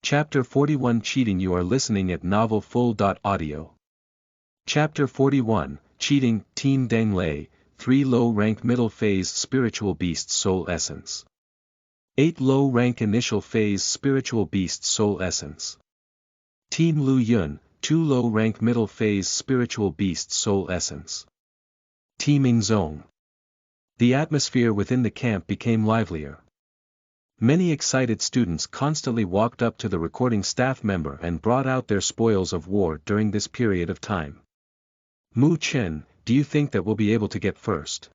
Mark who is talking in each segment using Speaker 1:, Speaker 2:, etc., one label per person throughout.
Speaker 1: Chapter 41 Cheating. You are listening at Novel Full.audio. Chapter 41, Cheating, Team Deng Lei, 3 Low-rank Middle Phase Spiritual Beasts Soul Essence. 8 Low-rank Initial Phase Spiritual Beasts Soul Essence. Team Lu Yun, 2 Low-rank Middle Phase Spiritual Beasts Soul Essence. Team Ingzong. The atmosphere within the camp became livelier. Many excited students constantly walked up to the recording staff member and brought out their spoils of war during this period of time. Mu Chen, do you think that we'll be able to get first?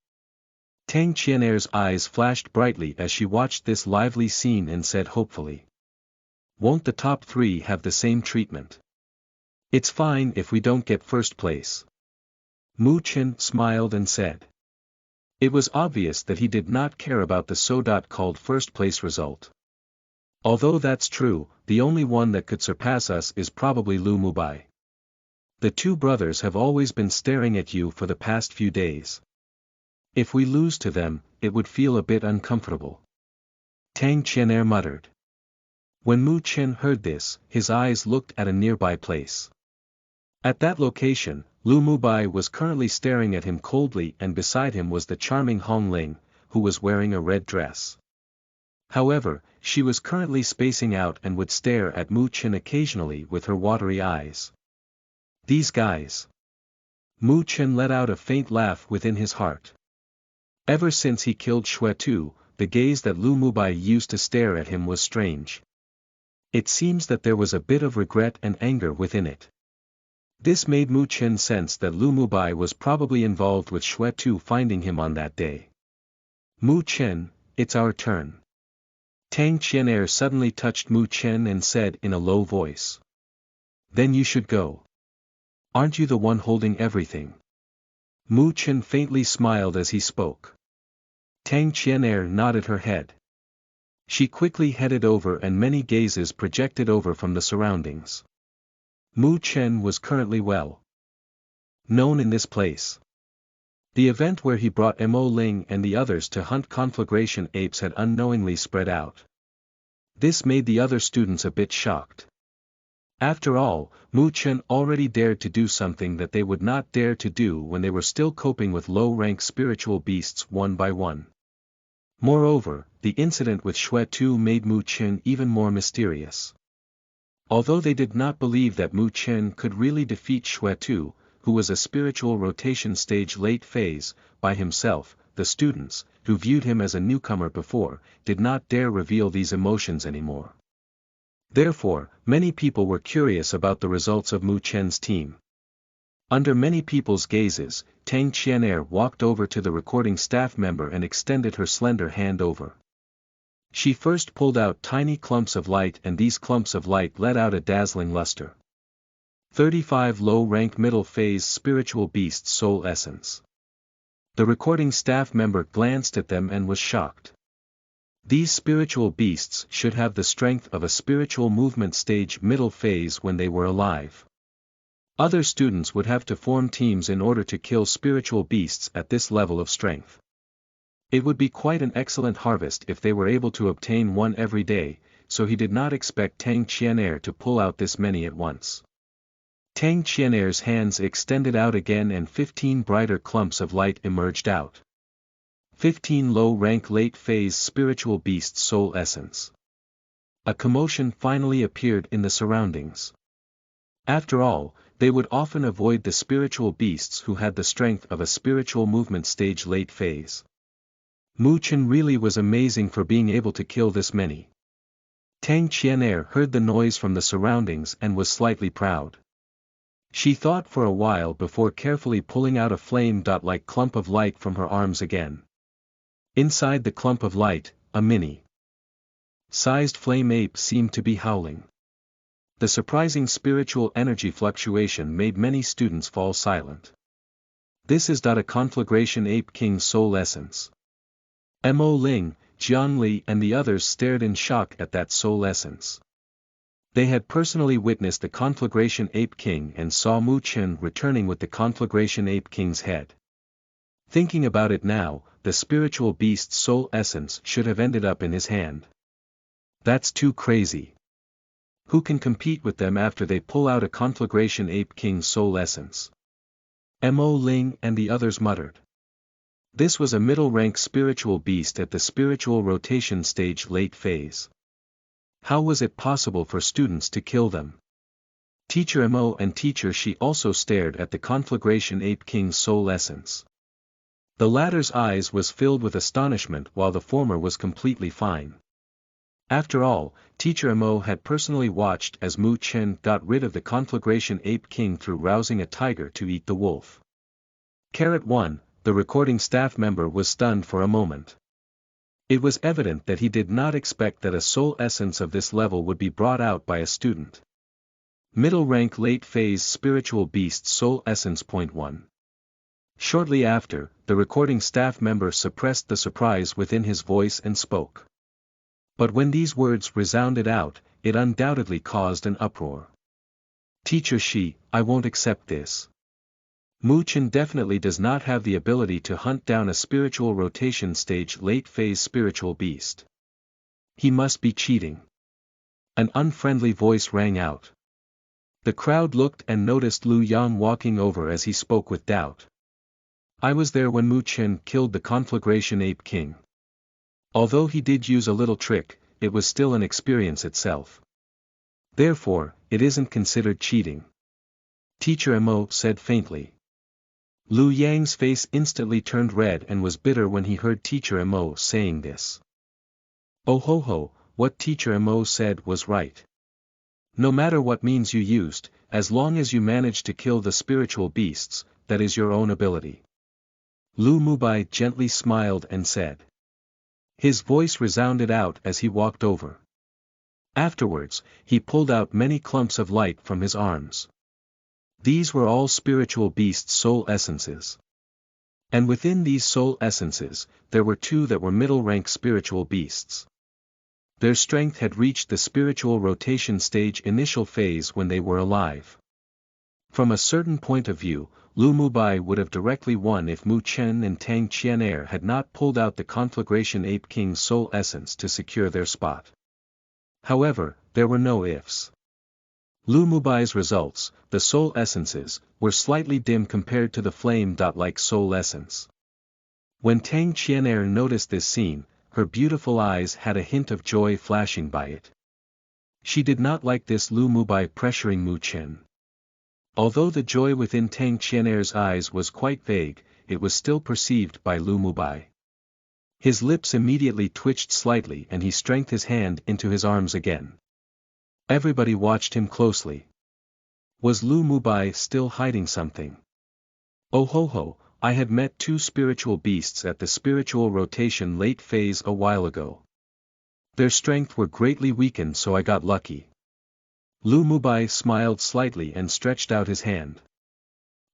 Speaker 1: Tang Qianer's eyes flashed brightly as she watched this lively scene and said hopefully. Won't the top 3 have the same treatment? It's fine if we don't get first place. Mu Chen smiled and said. It was obvious that he did not care about the so-called first-place result. Although that's true, the only one that could surpass us is probably Lu Mubai. The 2 brothers have always been staring at you for the past few days. If we lose to them, it would feel a bit uncomfortable. Tang Qianer muttered. When Mu Chen heard this, his eyes looked at a nearby place. At that location, Lu Mubai was currently staring at him coldly, and beside him was the charming Hong Ling, who was wearing a red dress. However, she was currently spacing out and would stare at Mu Chen occasionally with her watery eyes. These guys. Mu Chen let out a faint laugh within his heart. Ever since he killed Xue Tu, the gaze that Lu Mubai used to stare at him was strange. It seems that there was a bit of regret and anger within it. This made Mu Chen sense that Lu Mubai was probably involved with Xue Tu finding him on that day. Mu Chen, it's our turn. Tang Qianer suddenly touched Mu Chen and said in a low voice. Then you should go. Aren't you the one holding everything? Mu Chen faintly smiled as he spoke. Tang Qianer nodded her head. She quickly headed over and many gazes projected over from the surroundings. Mu Chen was currently well known in this place. The event where he brought Mo Ling and the others to hunt conflagration apes had unknowingly spread out. This made the other students a bit shocked. After all, Mu Chen already dared to do something that they would not dare to do when they were still coping with low-rank spiritual beasts one by one. Moreover, the incident with Xue Tu made Mu Chen even more mysterious. Although they did not believe that Mu Chen could really defeat Xue Tu, who was a spiritual rotation stage late phase, by himself, the students, who viewed him as a newcomer before, did not dare reveal these emotions anymore. Therefore, many people were curious about the results of Mu Chen's team. Under many people's gazes, Tang Qianer walked over to the recording staff member and extended her slender hand over. She first pulled out tiny clumps of light, and these clumps of light let out a dazzling luster. 35 Low-rank Middle Phase Spiritual Beasts Soul Essence. The recording staff member glanced at them and was shocked. These spiritual beasts should have the strength of a spiritual movement stage middle phase when they were alive. Other students would have to form teams in order to kill spiritual beasts at this level of strength. It would be quite an excellent harvest if they were able to obtain one every day, so he did not expect Tang Qianer to pull out this many at once. Tang Qianer's hands extended out again and 15 brighter clumps of light emerged out. 15 low-rank late-phase spiritual beasts soul essence. A commotion finally appeared in the surroundings. After all, they would often avoid the spiritual beasts who had the strength of a spiritual movement stage late phase. Mu Chen really was amazing for being able to kill this many. Tang Qianer heard the noise from the surroundings and was slightly proud. She thought for a while before carefully pulling out a flame-like clump of light from her arms again. Inside the clump of light, a mini-sized flame ape seemed to be howling. The surprising spiritual energy fluctuation made many students fall silent. This is a conflagration ape king soul essence. Mo Ling, Jiang Li and the others stared in shock at that soul essence. They had personally witnessed the conflagration ape king and saw Mu Chen returning with the conflagration ape king's head. Thinking about it now, the spiritual beast's soul essence should have ended up in his hand. That's too crazy. Who can compete with them after they pull out a Conflagration Ape King Soul Essence? Mo Ling and the others muttered. This was a middle-rank spiritual beast at the spiritual rotation stage late phase. How was it possible for students to kill them? Teacher Mo and Teacher Shi also stared at the Conflagration Ape King's soul essence. The latter's eyes was filled with astonishment while the former was completely fine. After all, Teacher Mo had personally watched as Mu Chen got rid of the Conflagration Ape King through rousing a tiger to eat the wolf. Carrot 1, the recording staff member was stunned for a moment. It was evident that he did not expect that a soul essence of this level would be brought out by a student. Middle rank late phase spiritual beast soul essence. Point 1. Shortly after, the recording staff member suppressed the surprise within his voice and spoke. But when these words resounded out, it undoubtedly caused an uproar. Teacher Shi, I won't accept this. Mu Chen definitely does not have the ability to hunt down a spiritual rotation stage late phase spiritual beast. He must be cheating. An unfriendly voice rang out. The crowd looked and noticed Lu Yang walking over as he spoke with doubt. I was there when Mu Chen killed the Conflagration Ape King. Although he did use a little trick, it was still an experience itself. Therefore, it isn't considered cheating. Teacher Mo said faintly. Lu Yang's face instantly turned red and was bitter when he heard Teacher Mo saying this. Oh ho ho, what Teacher Mo said was right. No matter what means you used, as long as you managed to kill the spiritual beasts, that is your own ability. Lu Mubai gently smiled and said. His voice resounded out as he walked over. Afterwards, he pulled out many clumps of light from his arms. These were all spiritual beast soul essences. And within these soul essences, there were two that were middle-rank spiritual beasts. Their strength had reached the spiritual rotation stage initial phase when they were alive. From a certain point of view, Lu Mubai would have directly won if Mu Chen and Tang Qianair had not pulled out the Conflagration Ape King's soul essence to secure their spot. However, there were no ifs. Lu Mubai's results, the soul essences, were slightly dim compared to the flame-like soul essence. When Tang Qianair noticed this scene, her beautiful eyes had a hint of joy flashing by it. She did not like this Lu Mubai pressuring Mu Chen. Although the joy within Tang Qianair's eyes was quite vague, it was still perceived by Lu Mubai. His lips immediately twitched slightly and he strengthened his hand into his arms again. Everybody watched him closely. Was Lu Mubai still hiding something? Oh ho ho, I had met two spiritual beasts at the spiritual rotation late phase a while ago. Their strength were greatly weakened, so I got lucky. Lu Mubai smiled slightly and stretched out his hand.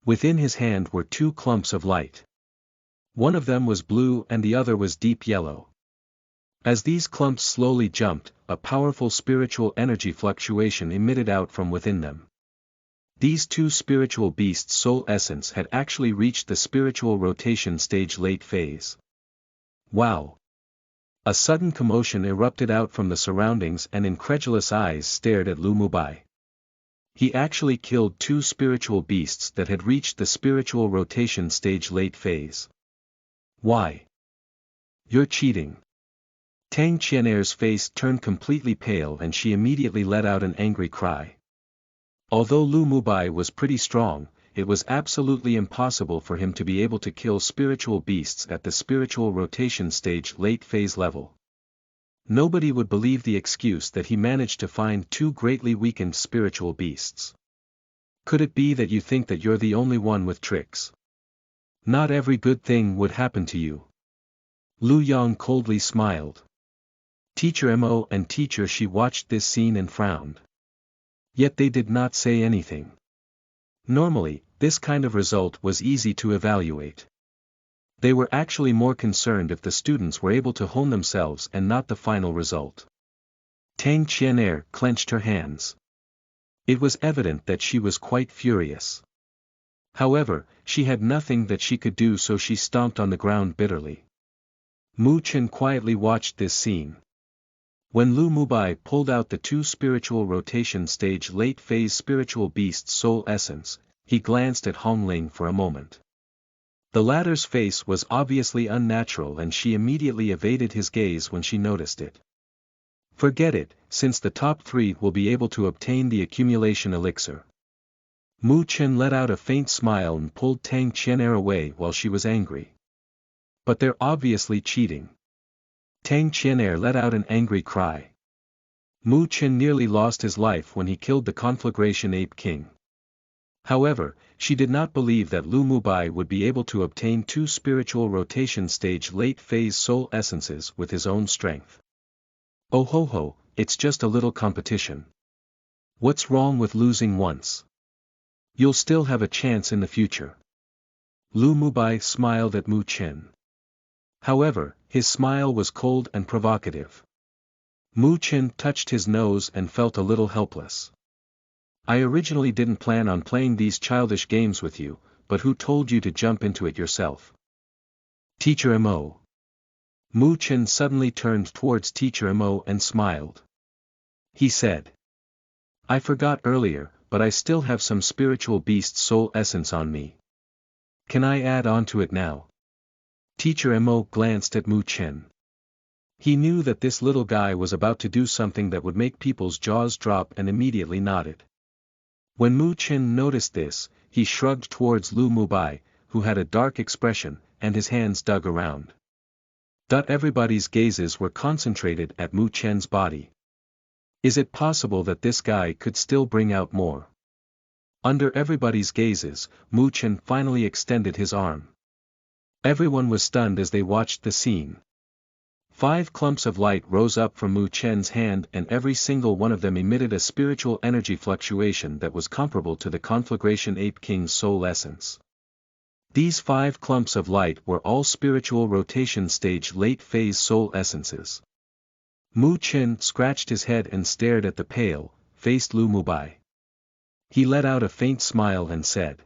Speaker 1: Within his hand were two clumps of light. One of them was blue and the other was deep yellow. As these clumps slowly jumped, a powerful spiritual energy fluctuation emitted out from within them. These two spiritual beasts' soul essence had actually reached the spiritual rotation stage late phase. Wow! A sudden commotion erupted out from the surroundings and incredulous eyes stared at Lu Mubai. He actually killed two spiritual beasts that had reached the spiritual rotation stage late phase. Why? You're cheating. Tang Qianair's face turned completely pale and she immediately let out an angry cry. Although Lu Mubai was pretty strong, it was absolutely impossible for him to be able to kill spiritual beasts at the spiritual rotation stage late phase level. Nobody would believe the excuse that he managed to find two greatly weakened spiritual beasts. Could it be that you think that you're the only one with tricks? Not every good thing would happen to you. Lu Yang coldly smiled. Teacher Mo and Teacher Shi watched this scene and frowned. Yet they did not say anything. Normally, this kind of result was easy to evaluate. They were actually more concerned if the students were able to hone themselves and not the final result. Tang Qianair clenched her hands. It was evident that she was quite furious. However, she had nothing that she could do, so she stomped on the ground bitterly. Mu Chen quietly watched this scene. When Lu Mubai pulled out the 2 spiritual rotation stage late phase spiritual beast's soul essence, he glanced at Hong Ling for a moment. The latter's face was obviously unnatural and she immediately evaded his gaze when she noticed it. Forget it, since the top 3 will be able to obtain the accumulation elixir. Mu Chen let out a faint smile and pulled Tang Qian'er away while she was angry. But they're obviously cheating. Tang Qian'er let out an angry cry. Mu Chen nearly lost his life when he killed the conflagration ape king. However, she did not believe that Lu Mubai would be able to obtain 2 spiritual rotation stage late phase soul essences with his own strength. Oh ho ho, it's just a little competition. What's wrong with losing once? You'll still have a chance in the future. Lu Mubai smiled at Mu Chen. However, his smile was cold and provocative. Mu Chen touched his nose and felt a little helpless. I originally didn't plan on playing these childish games with you, but who told you to jump into it yourself? Teacher Mo. Mu Chen suddenly turned towards Teacher Mo and smiled. He said. I forgot earlier, but I still have some spiritual beast soul essence on me. Can I add on to it now? Teacher Mo glanced at Mu Chen. He knew that this little guy was about to do something that would make people's jaws drop and immediately nodded. When Mu Chen noticed this, he shrugged towards Lu Mubai, who had a dark expression, and his hands dug around. Everybody's gazes were concentrated at Mu Chen's body. Is it possible that this guy could still bring out more? Under everybody's gazes, Mu Chen finally extended his arm. Everyone was stunned as they watched the scene. 5 clumps of light rose up from Mu Chen's hand and every single one of them emitted a spiritual energy fluctuation that was comparable to the conflagration ape king's soul essence. These 5 clumps of light were all spiritual rotation stage late phase soul essences. Mu Chen scratched his head and stared at the pale-faced Lu Mubai. He let out a faint smile and said.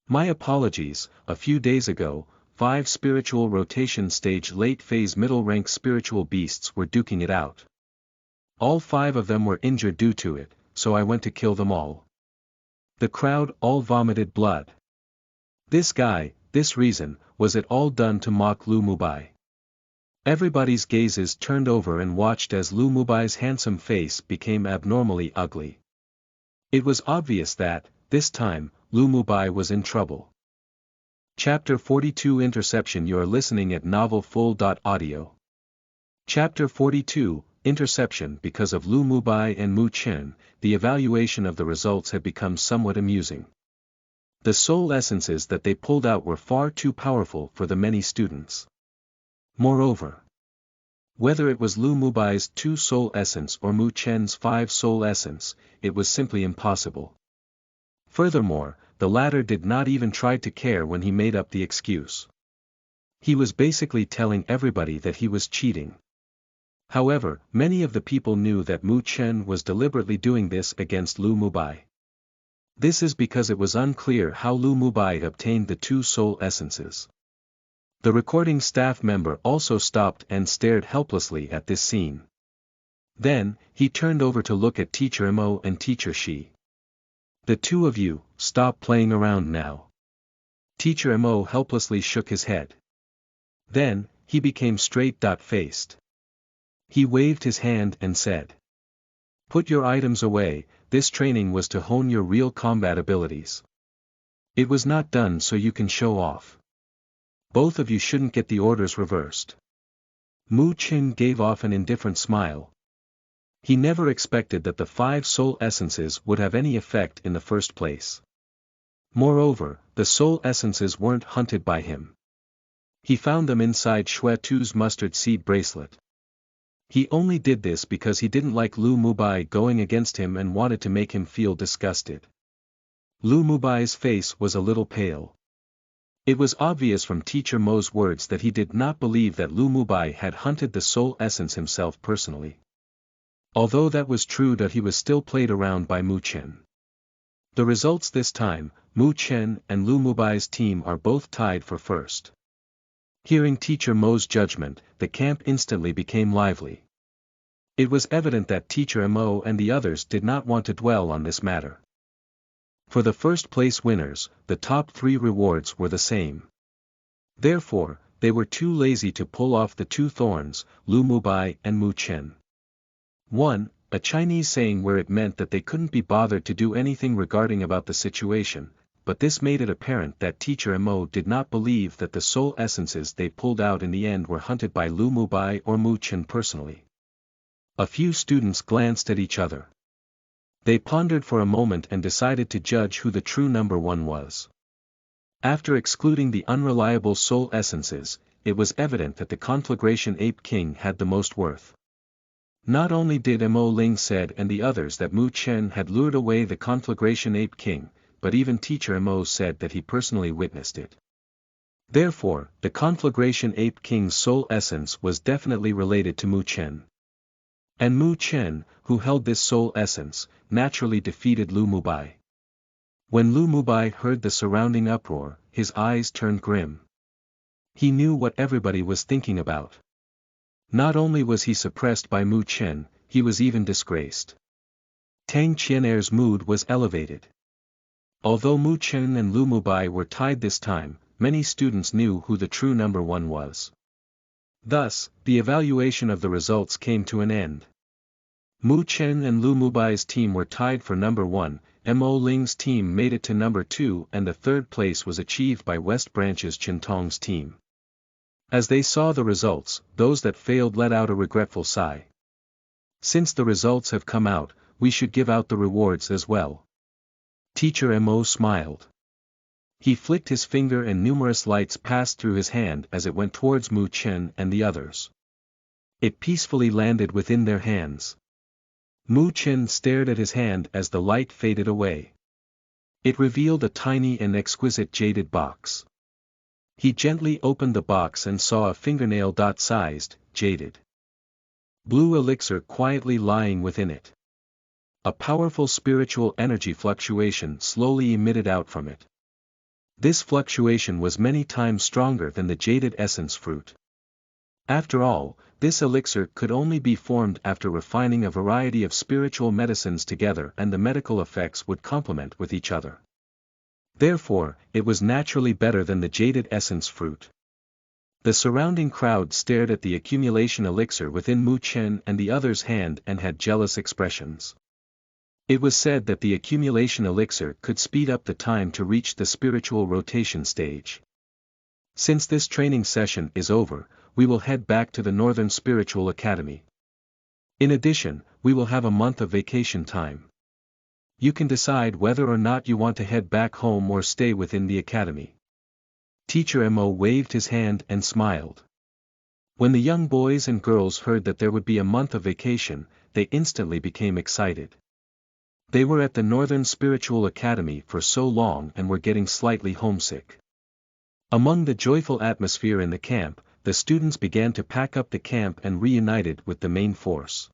Speaker 1: My apologies, a few days ago, 5 spiritual rotation stage late phase middle rank spiritual beasts were duking it out. All 5 of them were injured due to it, so I went to kill them all. The crowd all vomited blood. This guy, this reason, was it all done to mock Lu Mubai? Everybody's gazes turned over and watched as Lu Mubai's handsome face became abnormally ugly. It was obvious that, this time, Lu Mubai was in trouble. Chapter 42 Interception. You are listening at novelfull.audio. Chapter 42, Interception. Because of Lu Mubai and Mu Chen, the evaluation of the results had become somewhat amusing. The soul essences that they pulled out were far too powerful for the many students. Moreover, whether it was Lu Mubai's 2 soul essence or Mu Chen's 5 soul essence, it was simply impossible. Furthermore, the latter did not even try to care when he made up the excuse. He was basically telling everybody that he was cheating. However, many of the people knew that Mu Chen was deliberately doing this against Lu Mubai. This is because it was unclear how Lu Mubai obtained the 2 soul essences. The recording staff member also stopped and stared helplessly at this scene. Then, he turned over to look at Teacher Mo and Teacher Shi. The 2 of you, stop playing around now. Teacher Mo helplessly shook his head. Then, he became straight-faced. He waved his hand and said. Put your items away, this training was to hone your real combat abilities. It was not done so you can show off. Both of you shouldn't get the orders reversed. Mu Chen gave off an indifferent smile. He never expected that the 5 soul essences would have any effect in the first place. Moreover, the soul essences weren't hunted by him. He found them inside Xue Tu's mustard seed bracelet. He only did this because he didn't like Lu Mubai going against him and wanted to make him feel disgusted. Lu Mubai's face was a little pale. It was obvious from Teacher Mo's words that he did not believe that Lu Mubai had hunted the soul essence himself personally. Although that was true, that he was still played around by Mu Chen. The results this time, Mu Chen and Lu Mubai's team are both tied for first. Hearing Teacher Mo's judgment, the camp instantly became lively. It was evident that Teacher Mo and the others did not want to dwell on this matter. For the first place winners, the top 3 rewards were the same. Therefore, they were too lazy to pull off the 2 thorns, Lu Mubai and Mu Chen. 1. A Chinese saying where it meant that they couldn't be bothered to do anything regarding about the situation, but this made it apparent that Teacher Mo did not believe that the soul essences they pulled out in the end were hunted by Lu Mubai or Mu Chen personally. A few students glanced at each other. They pondered for a moment and decided to judge who the true number 1 was. After excluding the unreliable soul essences, it was evident that the Conflagration Ape King had the most worth. Not only did Mo Ling said and the others that Mu Chen had lured away the Conflagration Ape King, but even Teacher Mo said that he personally witnessed it. Therefore, the Conflagration Ape King's soul essence was definitely related to Mu Chen. And Mu Chen, who held this soul essence, naturally defeated Lu Mubai. When Lu Mubai heard the surrounding uproar, his eyes turned grim. He knew what everybody was thinking about. Not only was he suppressed by Mu Chen, he was even disgraced. Tang Qianer's mood was elevated. Although Mu Chen and Lu Mubai were tied this time, many students knew who the true number 1 was. Thus, the evaluation of the results came to an end. Mu Chen and Lu Mubai's team were tied for number 1, Mo Ling's team made it to number 2 and the 3rd place was achieved by West Branch's Chen Tong's team. As they saw the results, those that failed let out a regretful sigh. Since the results have come out, we should give out the rewards as well. Teacher Mo smiled. He flicked his finger and numerous lights passed through his hand as it went towards Mu Chen and the others. It peacefully landed within their hands. Mu Chen stared at his hand as the light faded away. It revealed a tiny and exquisite jaded box. He gently opened the box and saw a fingernail-sized, jaded blue elixir quietly lying within it. A powerful spiritual energy fluctuation slowly emitted out from it. This fluctuation was many times stronger than the jaded essence fruit. After all, this elixir could only be formed after refining a variety of spiritual medicines together and the medical effects would complement with each other. Therefore, it was naturally better than the jaded essence fruit. The surrounding crowd stared at the accumulation elixir within Mu Chen and the others' hand and had jealous expressions. It was said that the accumulation elixir could speed up the time to reach the spiritual rotation stage. Since this training session is over, we will head back to the Northern Spiritual Academy. In addition, we will have a month of vacation time. You can decide whether or not you want to head back home or stay within the academy. Teacher Mo waved his hand and smiled. When the young boys and girls heard that there would be a month of vacation, they instantly became excited. They were at the Northern Spiritual Academy for so long and were getting slightly homesick. Among the joyful atmosphere in the camp, the students began to pack up the camp and reunited with the main force.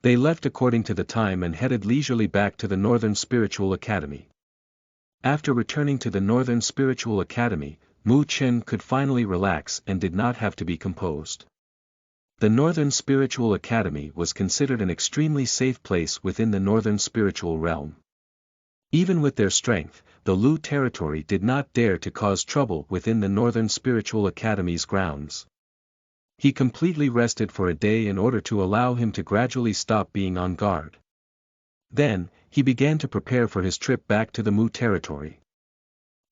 Speaker 1: They left according to the time and headed leisurely back to the Northern Spiritual Academy. After returning to the Northern Spiritual Academy, Mu Chen could finally relax and did not have to be composed. The Northern Spiritual Academy was considered an extremely safe place within the Northern Spiritual realm. Even with their strength, the Lu territory did not dare to cause trouble within the Northern Spiritual Academy's grounds. He completely rested for a day in order to allow him to gradually stop being on guard. Then, he began to prepare for his trip back to the Mu territory.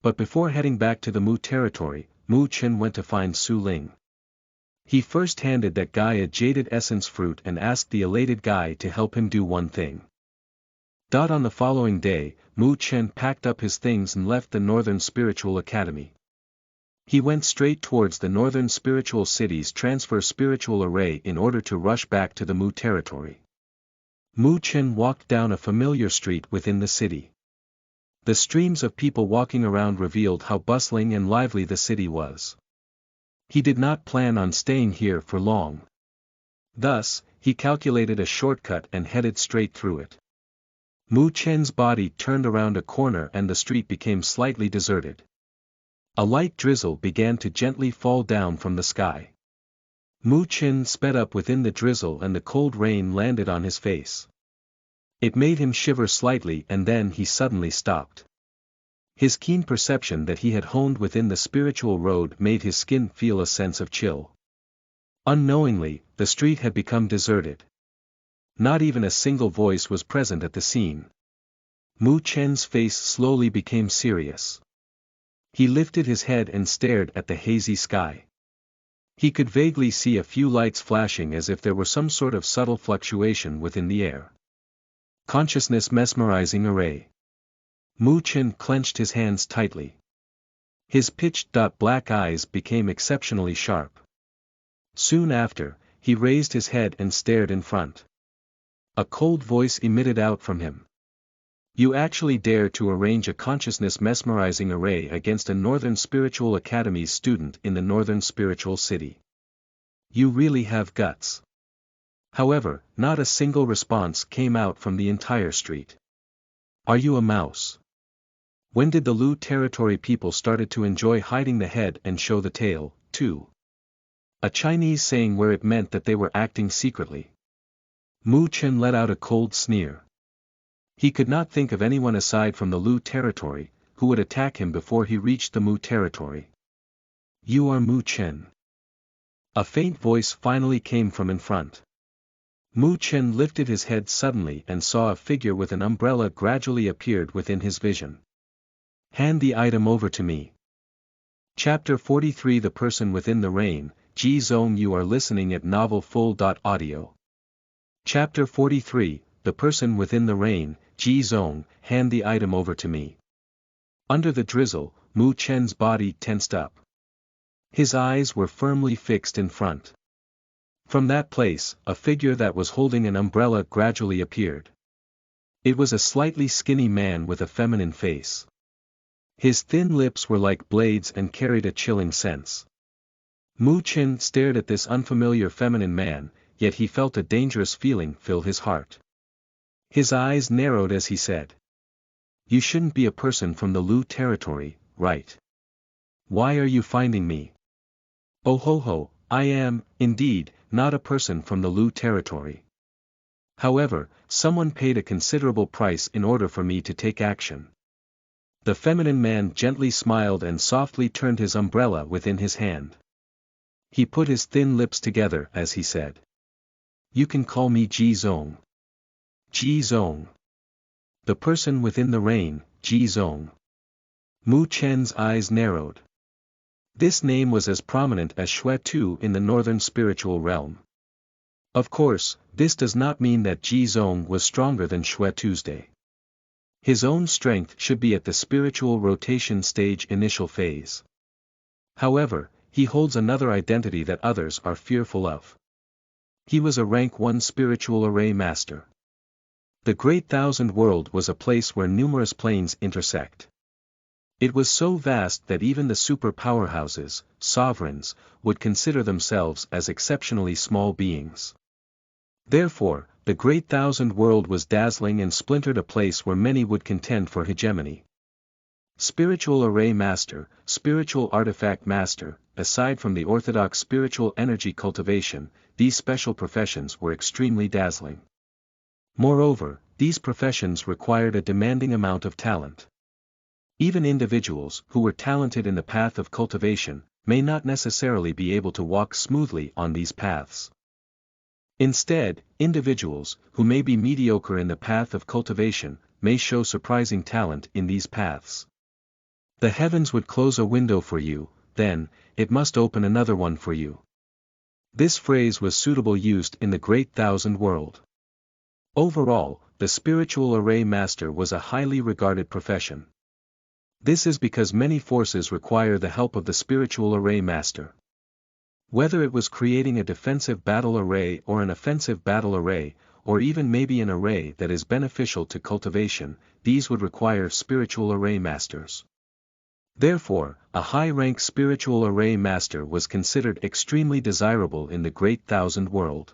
Speaker 1: But before heading back to the Mu territory, Mu Chen went to find Su Ling. He first handed that guy a jaded essence fruit and asked the elated guy to help him do one thing. On the following day, Mu Chen packed up his things and left the Northern Spiritual Academy. He went straight towards the Northern Spiritual City's transfer spiritual array in order to rush back to the Mu territory. Mu Chen walked down a familiar street within the city. The streams of people walking around revealed how bustling and lively the city was. He did not plan on staying here for long. Thus, he calculated a shortcut and headed straight through it. Mu Chen's body turned around a corner and the street became slightly deserted. A light drizzle began to gently fall down from the sky. Mu Chen sped up within the drizzle and the cold rain landed on his face. It made him shiver slightly and then he suddenly stopped. His keen perception that he had honed within the spiritual road made his skin feel a sense of chill. Unknowingly, the street had become deserted. Not even a single voice was present at the scene. Mu Chen's face slowly became serious. He lifted his head and stared at the hazy sky. He could vaguely see a few lights flashing as if there were some sort of subtle fluctuation within the air. Consciousness mesmerizing array. Mu Chen clenched his hands tightly. His pitch-black eyes became exceptionally sharp. Soon after, he raised his head and stared in front. A cold voice emitted out from him. You actually dare to arrange a consciousness mesmerizing array against a Northern Spiritual Academy's student in the Northern Spiritual City. You really have guts. However, not a single response came out from the entire street. Are you a mouse? When did the Lu territory people started to enjoy hiding the head and show the tail, too? A Chinese saying where it meant that they were acting secretly. Mu Chen let out a cold sneer. He could not think of anyone aside from the Lu territory, who would attack him before he reached the Mu territory. You are Mu Chen. A faint voice finally came from in front. Mu Chen lifted his head suddenly and saw a figure with an umbrella gradually appeared within his vision. Hand the item over to me. Chapter 43 The Person Within the Rain, Ji Zong. You are listening at novelfull.audio. Chapter 43 The Person Within the Rain, Ji Zong. Hand the item over to me. Under the drizzle, Mu Chen's body tensed up. His eyes were firmly fixed in front. From that place, a figure that was holding an umbrella gradually appeared. It was a slightly skinny man with a feminine face. His thin lips were like blades and carried a chilling sense. Mu Chen stared at this unfamiliar feminine man, yet he felt a dangerous feeling fill his heart. His eyes narrowed as he said. You shouldn't be a person from the Lu territory, right? Why are you finding me? Oh ho ho, I am, indeed, not a person from the Lu territory. However, someone paid a considerable price in order for me to take action. The feminine man gently smiled and softly turned his umbrella within his hand. He put his thin lips together as he said. You can call me Ji Zong. Ji Zong. The person within the rain, Ji Zong. Mu Chen's eyes narrowed. This name was as prominent as Xue Tu in the northern spiritual realm. Of course, this does not mean that Ji Zong was stronger than Xue Tuesday. His own strength should be at the spiritual rotation stage initial phase. However, he holds another identity that others are fearful of. He was a rank 1 spiritual array master. The Great Thousand World was a place where numerous planes intersect. It was so vast that even the super powerhouses, sovereigns, would consider themselves as exceptionally small beings. Therefore, the Great Thousand World was dazzling and splintered, a place where many would contend for hegemony. Spiritual Array Master, Spiritual Artifact Master. Aside from the orthodox spiritual energy cultivation, these special professions were extremely dazzling. Moreover, these professions required a demanding amount of talent. Even individuals who were talented in the path of cultivation may not necessarily be able to walk smoothly on these paths. Instead, individuals who may be mediocre in the path of cultivation may show surprising talent in these paths. The heavens would close a window for you, then, it must open another one for you. This phrase was suitable used in the Great Thousand World. Overall, the Spiritual Array Master was a highly regarded profession. This is because many forces require the help of the Spiritual Array Master. Whether it was creating a defensive battle array or an offensive battle array, or even maybe an array that is beneficial to cultivation, these would require Spiritual Array Masters. Therefore, a high-rank Spiritual Array Master was considered extremely desirable in the Great Thousand World.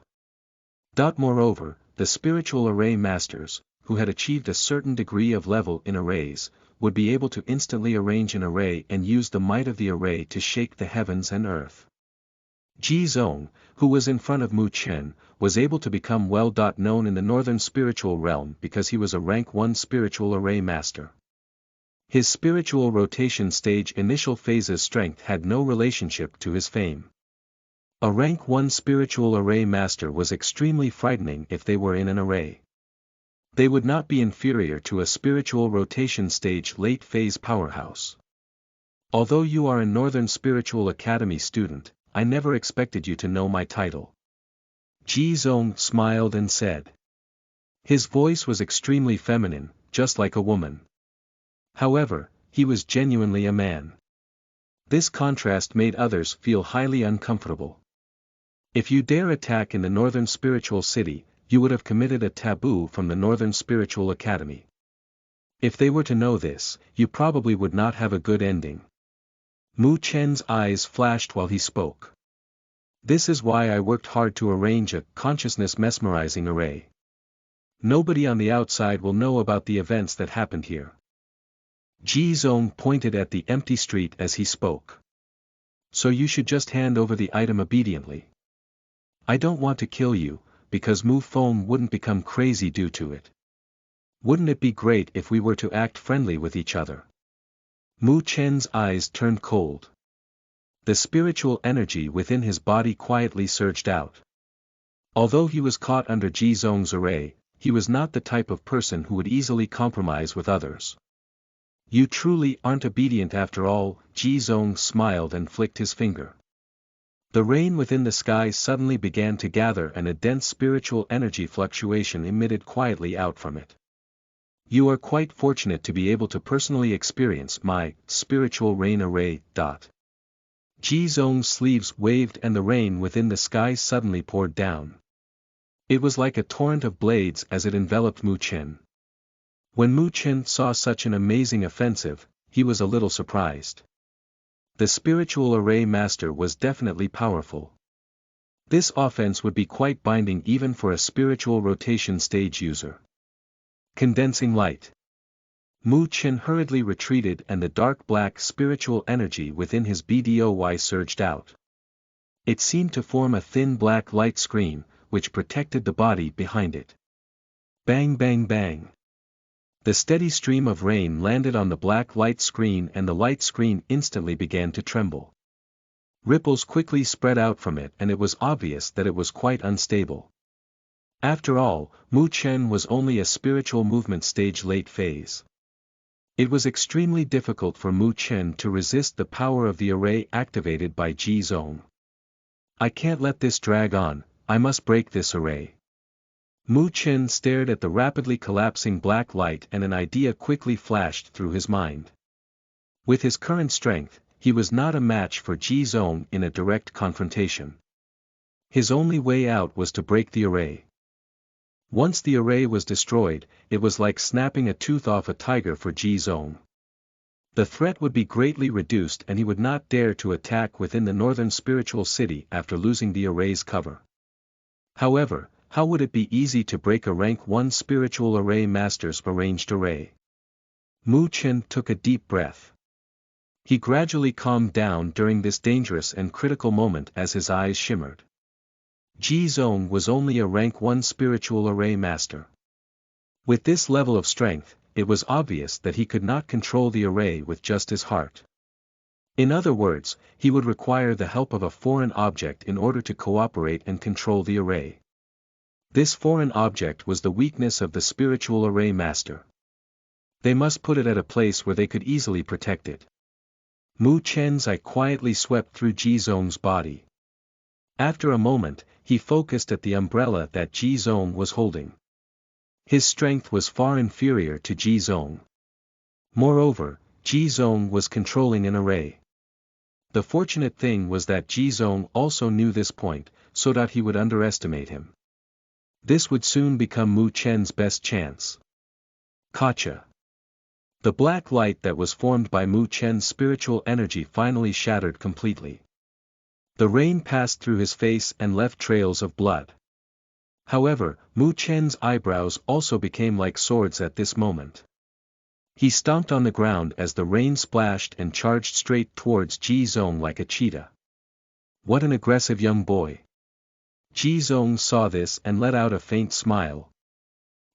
Speaker 1: Moreover, the Spiritual Array Masters, who had achieved a certain degree of level in arrays, would be able to instantly arrange an array and use the might of the array to shake the heavens and earth. Ji Zong, who was in front of Mu Chen, was able to become well known in the northern spiritual realm because he was a rank 1 spiritual array master. His spiritual rotation stage initial phase's strength had no relationship to his fame. A rank 1 spiritual array master was extremely frightening if they were in an array. They would not be inferior to a spiritual rotation stage late phase powerhouse. Although you are a Northern Spiritual Academy student, I never expected you to know my title. Ji Zong smiled and said. His voice was extremely feminine, just like a woman. However, he was genuinely a man. This contrast made others feel highly uncomfortable. If you dare attack in the Northern Spiritual City, you would have committed a taboo from the Northern Spiritual Academy. If they were to know this, you probably would not have a good ending. Mu Chen's eyes flashed while he spoke. This is why I worked hard to arrange a consciousness mesmerizing array. Nobody on the outside will know about the events that happened here. Ji Zong pointed at the empty street as he spoke. So you should just hand over the item obediently. I don't want to kill you, because Mu Feng wouldn't become crazy due to it. Wouldn't it be great if we were to act friendly with each other? Mu Chen's eyes turned cold. The spiritual energy within his body quietly surged out. Although he was caught under Ji Zong's array, he was not the type of person who would easily compromise with others. You truly aren't obedient after all, Ji Zong smiled and flicked his finger. The rain within the sky suddenly began to gather and a dense spiritual energy fluctuation emitted quietly out from it. You are quite fortunate to be able to personally experience my spiritual rain array. Ji Zong's sleeves waved and the rain within the sky suddenly poured down. It was like a torrent of blades as it enveloped Mu Chen. When Mu Chen saw such an amazing offensive, he was a little surprised. The spiritual array master was definitely powerful. This offense would be quite binding even for a spiritual rotation stage user. Condensing light. Mu Chen hurriedly retreated and the dark black spiritual energy within his BDOY surged out. It seemed to form a thin black light screen, which protected the body behind it. Bang bang bang. The steady stream of rain landed on the black light screen and the light screen instantly began to tremble. Ripples quickly spread out from it and it was obvious that it was quite unstable. After all, Mu Chen was only a spiritual movement stage late phase. It was extremely difficult for Mu Chen to resist the power of the array activated by Ji Zong. I can't let this drag on, I must break this array. Mu Chen stared at the rapidly collapsing black light and an idea quickly flashed through his mind. With his current strength, he was not a match for Ji Zong in a direct confrontation. His only way out was to break the array. Once the array was destroyed, it was like snapping a tooth off a tiger for Ji Zong. The threat would be greatly reduced and he would not dare to attack within the Northern Spiritual City after losing the array's cover. However, how would it be easy to break a rank 1 spiritual array master's arranged array? Mu Chen took a deep breath. He gradually calmed down during this dangerous and critical moment as his eyes shimmered. Ji Zong was only a rank 1 spiritual array master. With this level of strength, it was obvious that he could not control the array with just his heart. In other words, he would require the help of a foreign object in order to cooperate and control the array. This foreign object was the weakness of the spiritual array master. They must put it at a place where they could easily protect it. Mu Chen's eye quietly swept through Ji Zong's body. After a moment, he focused at the umbrella that Ji Zong was holding. His strength was far inferior to Ji Zong. Moreover, Ji Zong was controlling an array. The fortunate thing was that Ji Zong also knew this point, so that he would underestimate him. This would soon become Mu Chen's best chance. Gotcha. The black light that was formed by Mu Chen's spiritual energy finally shattered completely. The rain passed through his face and left trails of blood. However, Mu Chen's eyebrows also became like swords at this moment. He stomped on the ground as the rain splashed and charged straight towards Ji Zong like a cheetah. What an aggressive young boy. Ji Zong saw this and let out a faint smile.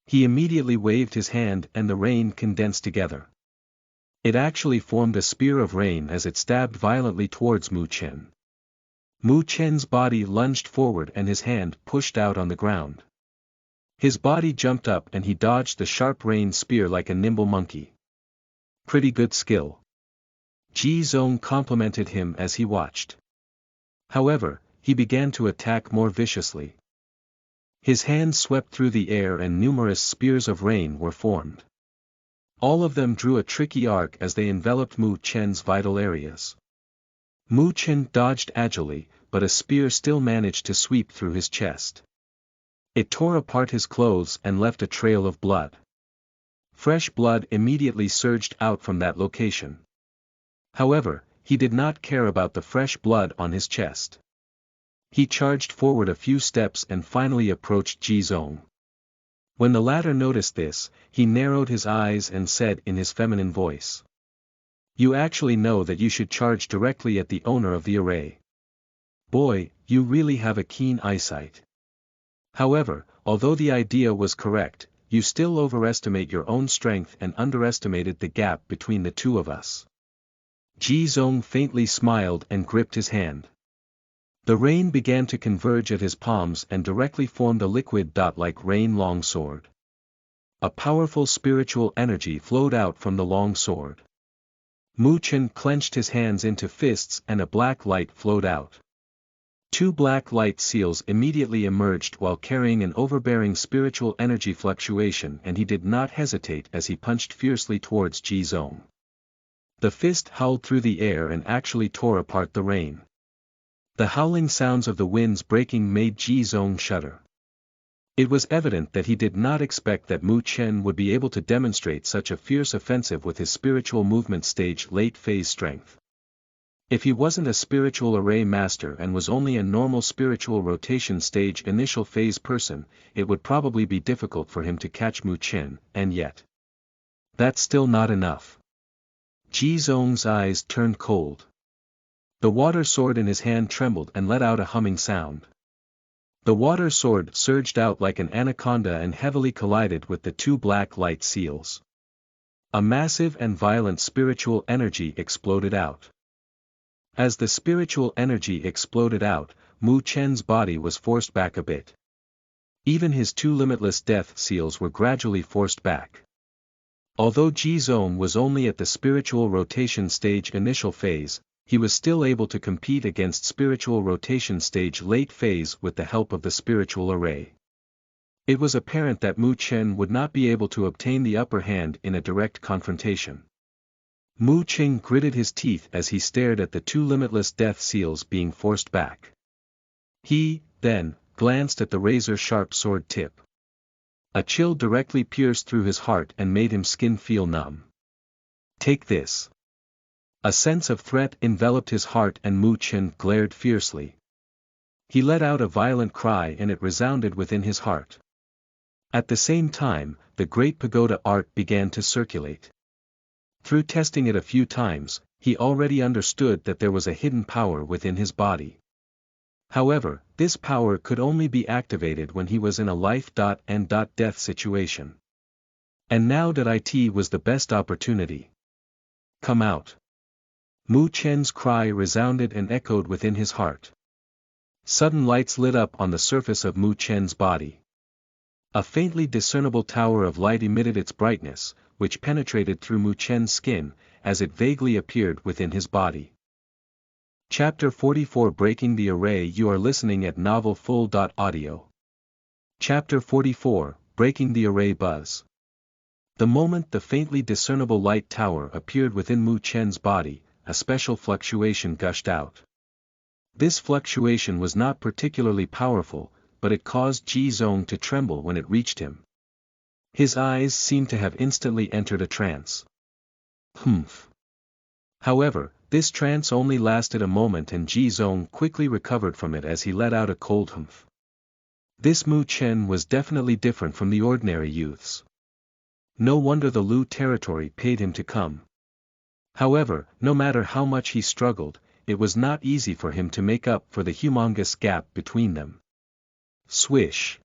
Speaker 1: He immediately waved his hand and the rain condensed together. It actually formed a spear of rain as it stabbed violently towards Mu Chen. Mu Chen's body lunged forward and his hand pushed out on the ground. His body jumped up and he dodged the sharp rain spear like a nimble monkey. Pretty good skill. Ji Zong complimented him as he watched. However, he began to attack more viciously. His hands swept through the air and numerous spears of rain were formed. All of them drew a tricky arc as they enveloped Mu Chen's vital areas. Mu Chen dodged agilely, but a spear still managed to sweep through his chest. It tore apart his clothes and left a trail of blood. Fresh blood immediately surged out from that location. However, he did not care about the fresh blood on his chest. He charged forward a few steps and finally approached Ji Zong. When the latter noticed this, he narrowed his eyes and said in his feminine voice, "You actually know that you should charge directly at the owner of the array. Boy, you really have a keen eyesight. However, although the idea was correct, you still overestimate your own strength and underestimated the gap between the two of us." Ji Zong faintly smiled and gripped his hand. The rain began to converge at his palms and directly formed a liquid dot-like rain longsword. A powerful spiritual energy flowed out from the long sword. Mu Chen clenched his hands into fists and a black light flowed out. Two black light seals immediately emerged while carrying an overbearing spiritual energy fluctuation, and he did not hesitate as he punched fiercely towards Ji Zong. The fist howled through the air and actually tore apart the rain. The howling sounds of the winds breaking made Ji Zong shudder. It was evident that he did not expect that Mu Chen would be able to demonstrate such a fierce offensive with his spiritual movement stage late phase strength. If he wasn't a spiritual array master and was only a normal spiritual rotation stage initial phase person, it would probably be difficult for him to catch Mu Chen, and yet. That's still not enough. Ji Zong's eyes turned cold. The water sword in his hand trembled and let out a humming sound. The water sword surged out like an anaconda and heavily collided with the two black light seals. A massive and violent spiritual energy exploded out. As the spiritual energy exploded out, Mu Chen's body was forced back a bit. Even his two limitless death seals were gradually forced back. Although Ji Zong was only at the spiritual rotation stage initial phase, he was still able to compete against spiritual rotation stage late phase with the help of the spiritual array. It was apparent that Mu Chen would not be able to obtain the upper hand in a direct confrontation. Mu Chen gritted his teeth as he stared at the two limitless death seals being forced back. He, then, glanced at the razor-sharp sword tip. A chill directly pierced through his heart and made his skin feel numb. "Take this." A sense of threat enveloped his heart and Mu Chen glared fiercely. He let out a violent cry and it resounded within his heart. At the same time, the Great Pagoda art began to circulate. Through testing it a few times, he already understood that there was a hidden power within his body. However, this power could only be activated when he was in a life-and-death situation. And now that it was the best opportunity. "Come out." Mu Chen's cry resounded and echoed within his heart. Sudden lights lit up on the surface of Mu Chen's body. A faintly discernible tower of light emitted its brightness, which penetrated through Mu Chen's skin, as it vaguely appeared within his body. Chapter 44 Breaking the Array. You are listening at NovelFull.audio. Chapter 44 Breaking the Array Buzz. The moment the faintly discernible light tower appeared within Mu Chen's body, a special fluctuation gushed out. This fluctuation was not particularly powerful, but it caused Ji Zong to tremble when it reached him. His eyes seemed to have instantly entered a trance. Humph. However, this trance only lasted a moment and Ji Zong quickly recovered from it as he let out a cold humph. This Mu Chen was definitely different from the ordinary youths. No wonder the Lu territory paid him to come. However, no matter how much he struggled, it was not easy for him to make up for the humongous gap between them. Swish!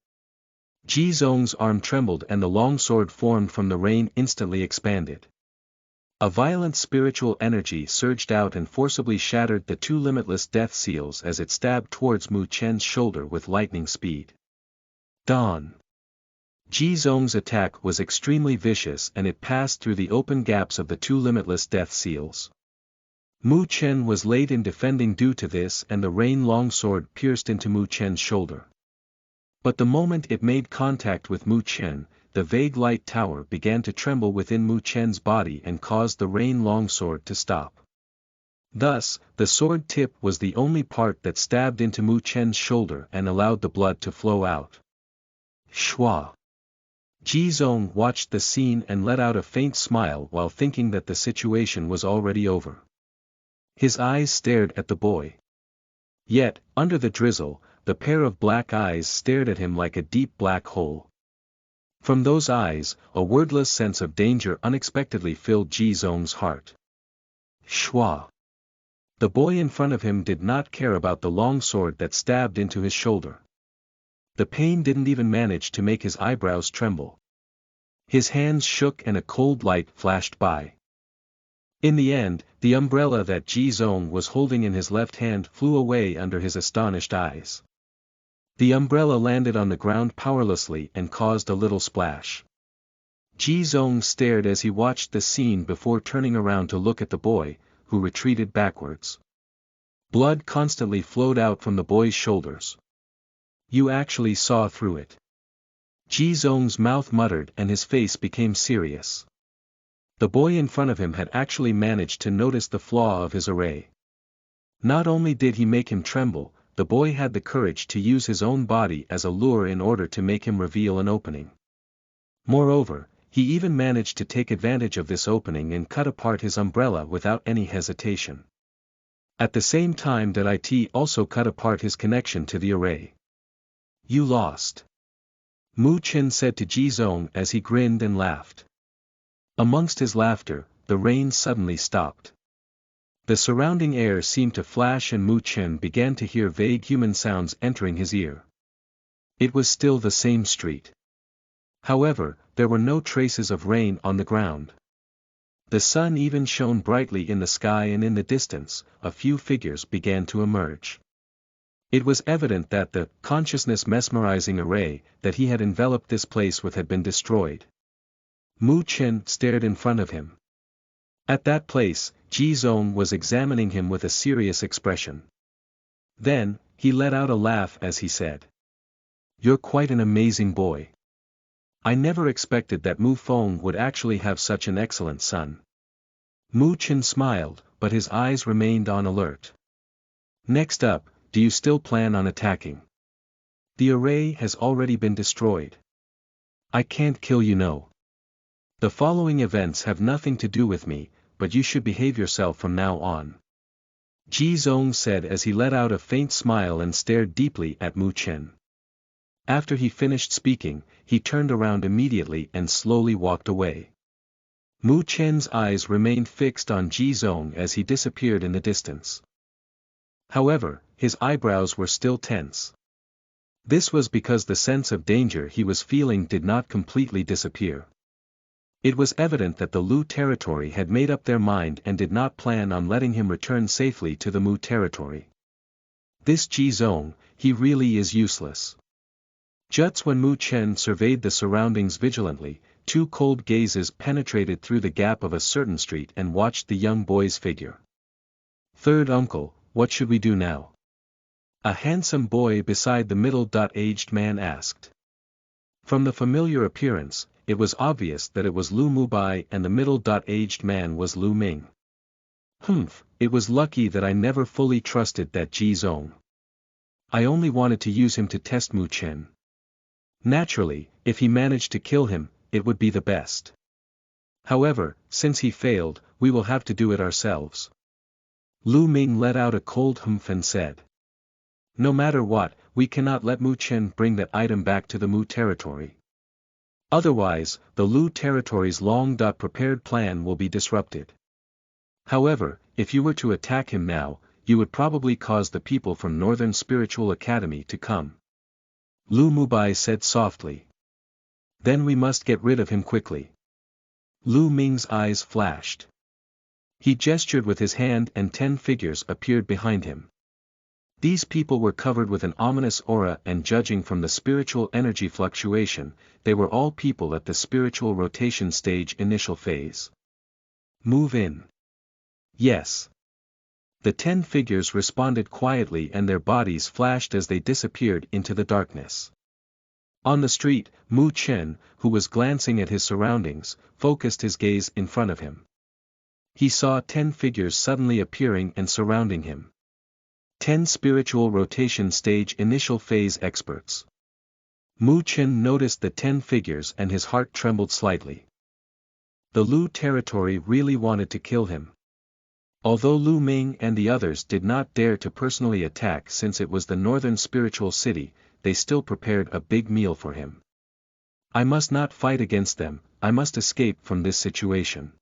Speaker 1: Ji Zong's arm trembled and the longsword formed from the rain instantly expanded. A violent spiritual energy surged out and forcibly shattered the two limitless death seals as it stabbed towards Mu Chen's shoulder with lightning speed. Dawn! Ji Zong's attack was extremely vicious and it passed through the open gaps of the two limitless death seals. Mu Chen was late in defending due to this and the rain longsword pierced into Mu Chen's shoulder. But the moment it made contact with Mu Chen, the vague light tower began to tremble within Mu Chen's body and caused the rain longsword to stop. Thus, the sword tip was the only part that stabbed into Mu Chen's shoulder and allowed the blood to flow out. Shua! Ji Zong watched the scene and let out a faint smile while thinking that the situation was already over. His eyes stared at the boy. Yet, under the drizzle, the pair of black eyes stared at him like a deep black hole. From those eyes, a wordless sense of danger unexpectedly filled Ji Zong's heart. Shua! The boy in front of him did not care about the long sword that stabbed into his shoulder. The pain didn't even manage to make his eyebrows tremble. His hands shook and a cold light flashed by. In the end, the umbrella that Ji Zong was holding in his left hand flew away under his astonished eyes. The umbrella landed on the ground powerlessly and caused a little splash. Ji Zong stared as he watched the scene before turning around to look at the boy, who retreated backwards. Blood constantly flowed out from the boy's shoulders. You actually saw through it. Ji Zong's mouth muttered and his face became serious. The boy in front of him had actually managed to notice the flaw of his array. Not only did he make him tremble, the boy had the courage to use his own body as a lure in order to make him reveal an opening. Moreover, he even managed to take advantage of this opening and cut apart his umbrella without any hesitation. At the same time that it also cut apart his connection to the array. You lost. Mu Chen said to Ji Zong as he grinned and laughed. Amongst his laughter, the rain suddenly stopped. The surrounding air seemed to flash and Mu Chen began to hear vague human sounds entering his ear. It was still the same street. However, there were no traces of rain on the ground. The sun even shone brightly in the sky and in the distance, a few figures began to emerge. It was evident that the consciousness mesmerizing array that he had enveloped this place with had been destroyed. Mu Chen stared in front of him. At that place, Ji Zong was examining him with a serious expression. Then, he let out a laugh as he said. You're quite an amazing boy. I never expected that Mu Feng would actually have such an excellent son. Mu Chen smiled, but his eyes remained on alert. Next up, do you still plan on attacking? The array has already been destroyed. I can't kill you, no. The following events have nothing to do with me, but you should behave yourself from now on. Ji Zong said as he let out a faint smile and stared deeply at Mu Chen. After he finished speaking, he turned around immediately and slowly walked away. Mu Chen's eyes remained fixed on Ji Zong as he disappeared in the distance. However, his eyebrows were still tense. This was because the sense of danger he was feeling did not completely disappear. It was evident that the Lu territory had made up their mind and did not plan on letting him return safely to the Mu territory. This Ji Zong, he really is useless. Just when Mu Chen surveyed the surroundings vigilantly, two cold gazes penetrated through the gap of a certain street and watched the young boy's figure. Third uncle, what should we do now? A handsome boy beside the middle-aged man asked. From the familiar appearance, it was obvious that it was Lu Mubai and the middle-aged man was Lu Ming. It was lucky that I never fully trusted that Ji Zong. I only wanted to use him to test Mu Chen. Naturally, if he managed to kill him, it would be the best. However, since he failed, we will have to do it ourselves. Lu Ming let out a cold humph and said. No matter what, we cannot let Mu Chen bring that item back to the Mu territory. Otherwise, the Lu territory's long-prepared plan will be disrupted. However, if you were to attack him now, you would probably cause the people from Northern Spiritual Academy to come. Lu Mubai said softly. Then we must get rid of him quickly. Lu Ming's eyes flashed. He gestured with his hand and 10 figures appeared behind him. These people were covered with an ominous aura, and judging from the spiritual energy fluctuation, they were all people at the spiritual rotation stage initial phase. Move in. Yes. The 10 figures responded quietly, and their bodies flashed as they disappeared into the darkness. On the street, Mu Chen, who was glancing at his surroundings, focused his gaze in front of him. He saw 10 figures suddenly appearing and surrounding him. 10 spiritual rotation stage initial phase experts. Mu Chen noticed the 10 figures and his heart trembled slightly. The Lu territory really wanted to kill him. Although Lu Ming and the others did not dare to personally attack since it was the northern spiritual city, they still prepared a big meal for him. I must not fight against them, I must escape from this situation.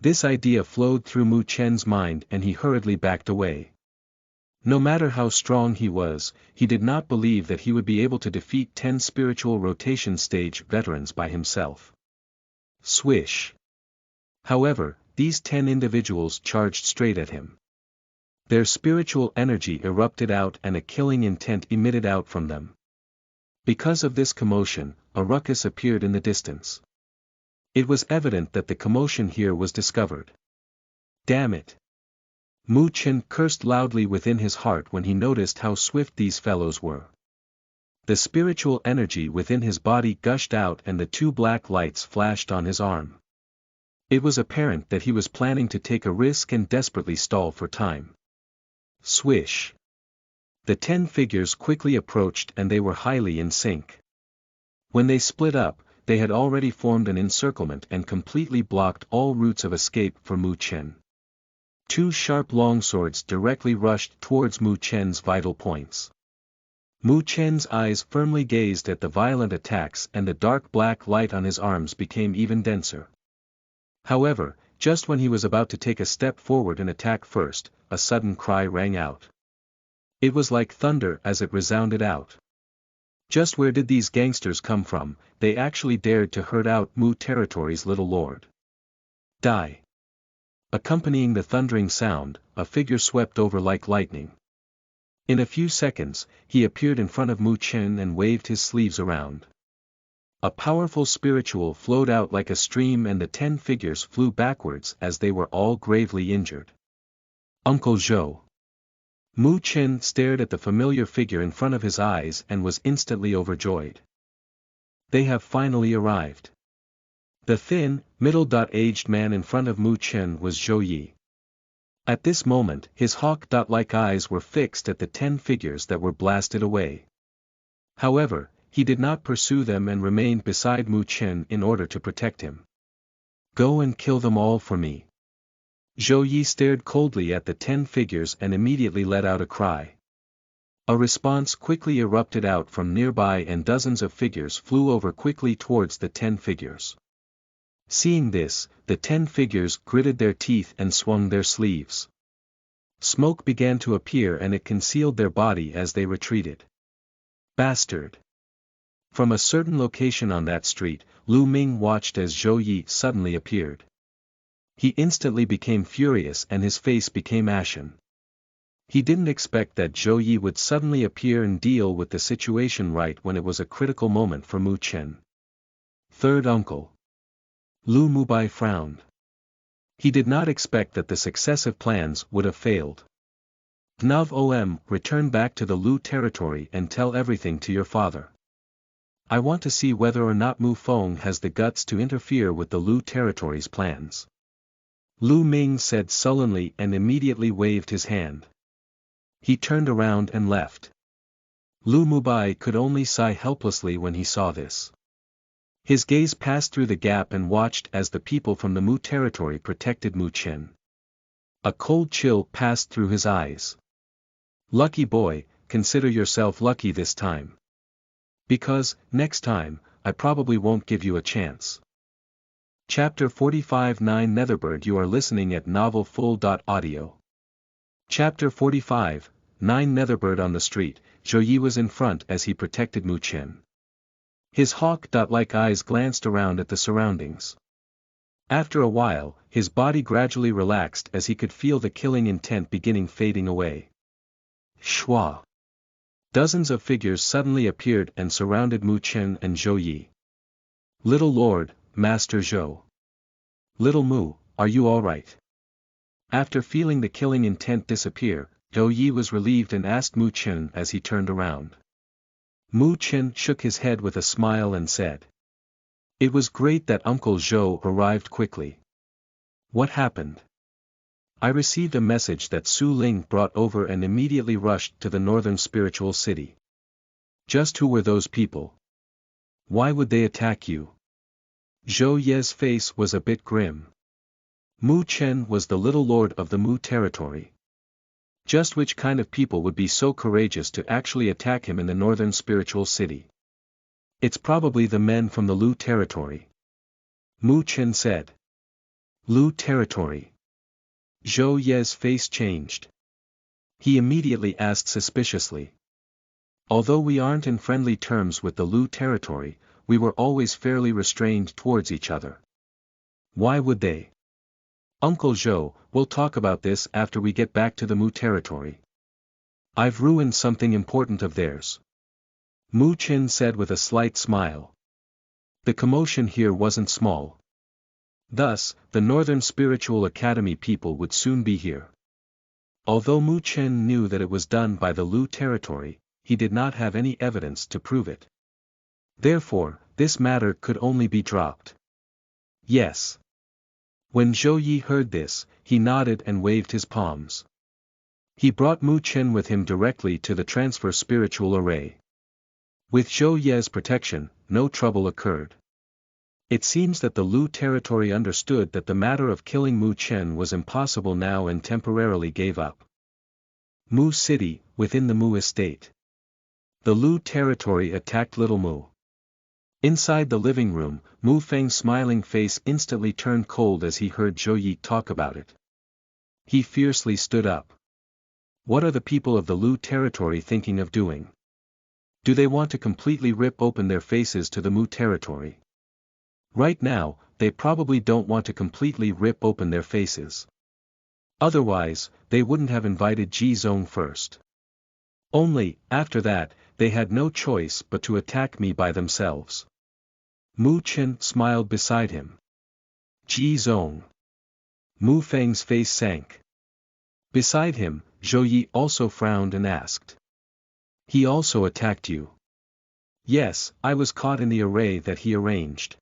Speaker 1: This idea flowed through Mu Chen's mind and he hurriedly backed away. No matter how strong he was, he did not believe that he would be able to defeat 10 spiritual rotation stage veterans by himself. Swish. However, these 10 individuals charged straight at him. Their spiritual energy erupted out and a killing intent emitted out from them. Because of this commotion, a ruckus appeared in the distance. It was evident that the commotion here was discovered. Damn it! Mu Chen cursed loudly within his heart when he noticed how swift these fellows were. The spiritual energy within his body gushed out and the 2 black lights flashed on his arm. It was apparent that he was planning to take a risk and desperately stall for time. Swish. The 10 figures quickly approached and they were highly in sync. When they split up, they had already formed an encirclement and completely blocked all routes of escape for Mu Chen. 2 sharp longswords directly rushed towards Mu Chen's vital points. Mu Chen's eyes firmly gazed at the violent attacks and the dark black light on his arms became even denser. However, just when he was about to take a step forward and attack first, a sudden cry rang out. It was like thunder as it resounded out. Just where did these gangsters come from? They actually dared to hurt out Mu territory's little lord. Die. Accompanying the thundering sound, a figure swept over like lightning. In a few seconds, he appeared in front of Mu Chen and waved his sleeves around. A powerful spiritual flowed out like a stream and the 10 figures flew backwards as they were all gravely injured. Uncle Zhou. Mu Chen stared at the familiar figure in front of his eyes and was instantly overjoyed. They have finally arrived. The thin, middle-aged man in front of Mu Chen was Zhou Yi. At this moment, his hawk-like eyes were fixed at the 10 figures that were blasted away. However, he did not pursue them and remained beside Mu Chen in order to protect him. Go and kill them all for me. Zhou Yi stared coldly at the 10 figures and immediately let out a cry. A response quickly erupted out from nearby and dozens of figures flew over quickly towards the 10 figures. Seeing this, the 10 figures gritted their teeth and swung their sleeves. Smoke began to appear and it concealed their body as they retreated. Bastard! From a certain location on that street, Lu Ming watched as Zhou Yi suddenly appeared. He instantly became furious and his face became ashen. He didn't expect that Zhou Yi would suddenly appear and deal with the situation right when it was a critical moment for Mu Chen. Third uncle. Lu Mubai frowned. He did not expect that the successive plans would have failed. Gnav Om, return back to the Lu territory and tell everything to your father. I want to see whether or not Mu Feng has the guts to interfere with the Lu territory's plans. Lu Ming said sullenly and immediately waved his hand. He turned around and left. Lu Mubai could only sigh helplessly when he saw this. His gaze passed through the gap and watched as the people from the Mu territory protected Mu Chen. A cold chill passed through his eyes. Lucky boy, consider yourself lucky this time. Because, next time, I probably won't give you a chance. Chapter 45 9 Netherbird. You are listening at novelfull.audio. Chapter 45, 9 Netherbird on the street. Zhou Yi was in front as he protected Mu Chen. His hawk-like eyes glanced around at the surroundings. After a while, his body gradually relaxed as he could feel the killing intent beginning fading away. Shua! Dozens of figures suddenly appeared and surrounded Mu Chen and Zhou Yi. Little Lord, Master Zhou. Little Mu, are you alright? After feeling the killing intent disappear, Zhou Yi was relieved and asked Mu Chen as he turned around. Mu Chen shook his head with a smile and said. It was great that Uncle Zhou arrived quickly. What happened? I received a message that Su Ling brought over and immediately rushed to the northern spiritual city. Just who were those people? Why would they attack you? Zhou Ye's face was a bit grim. Mu Chen was the little lord of the Mu territory. Just which kind of people would be so courageous to actually attack him in the northern spiritual city? It's probably the men from the Lu territory. Mu Chen said. Lu territory. Zhou Ye's face changed. He immediately asked suspiciously. Although we aren't in friendly terms with the Lu territory, we were always fairly restrained towards each other. Why would they? Uncle Zhou, we'll talk about this after we get back to the Mu territory. I've ruined something important of theirs. Mu Chen said with a slight smile. The commotion here wasn't small. Thus, the Northern Spiritual Academy people would soon be here. Although Mu Chen knew that it was done by the Lu territory, he did not have any evidence to prove it. Therefore, this matter could only be dropped. Yes. When Zhou Yi heard this, he nodded and waved his palms. He brought Mu Chen with him directly to the transfer spiritual array. With Zhou Ye's protection, no trouble occurred. It seems that the Lu territory understood that the matter of killing Mu Chen was impossible now and temporarily gave up. Mu City, within the Mu estate. The Lu territory attacked Little Mu. Inside the living room, Mu Feng's smiling face instantly turned cold as he heard Zhou Yi talk about it. He fiercely stood up. What are the people of the Lu territory thinking of doing? Do they want to completely rip open their faces to the Mu territory? Right now, they probably don't want to completely rip open their faces. Otherwise, they wouldn't have invited Ji Zong first. Only, after that, they had no choice but to attack me by themselves. Mu Chen smiled beside him. Ji Zong. Mu Feng's face sank. Beside him, Zhou Yi also frowned and asked. He also attacked you? Yes, I was caught in the array that he arranged.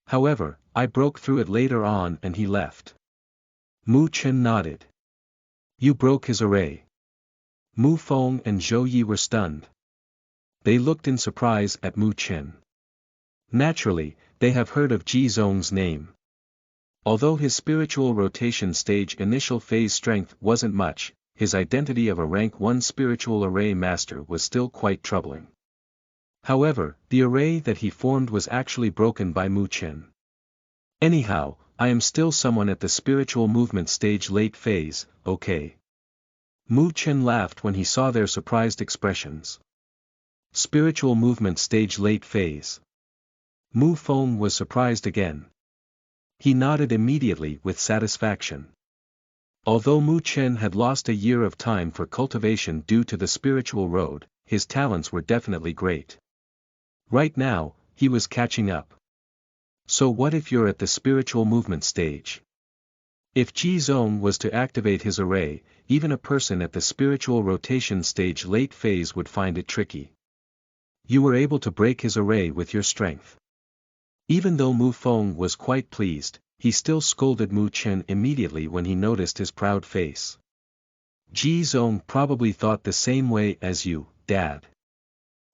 Speaker 1: However, I broke through it later on and he left. Mu Chen nodded. You broke his array. Mu Feng and Zhou Yi were stunned. They looked in surprise at Mu Chen. Naturally, they have heard of Ji Zong's name. Although his spiritual rotation stage initial phase strength wasn't much, his identity of a rank 1 spiritual array master was still quite troubling. However, the array that he formed was actually broken by Mu Chen. Anyhow, I am still someone at the spiritual movement stage late phase, okay? Mu Chen laughed when he saw their surprised expressions. Spiritual movement stage late phase. Mu Feng was surprised again. He nodded immediately with satisfaction. Although Mu Chen had lost a year of time for cultivation due to the spiritual road, his talents were definitely great. Right now, he was catching up. So what if you're at the spiritual movement stage? If Ji Zong was to activate his array, even a person at the spiritual rotation stage late phase would find it tricky. You were able to break his array with your strength. Even though Mu Feng was quite pleased, he still scolded Mu Chen immediately when he noticed his proud face. Ji Zong probably thought the same way as you, Dad.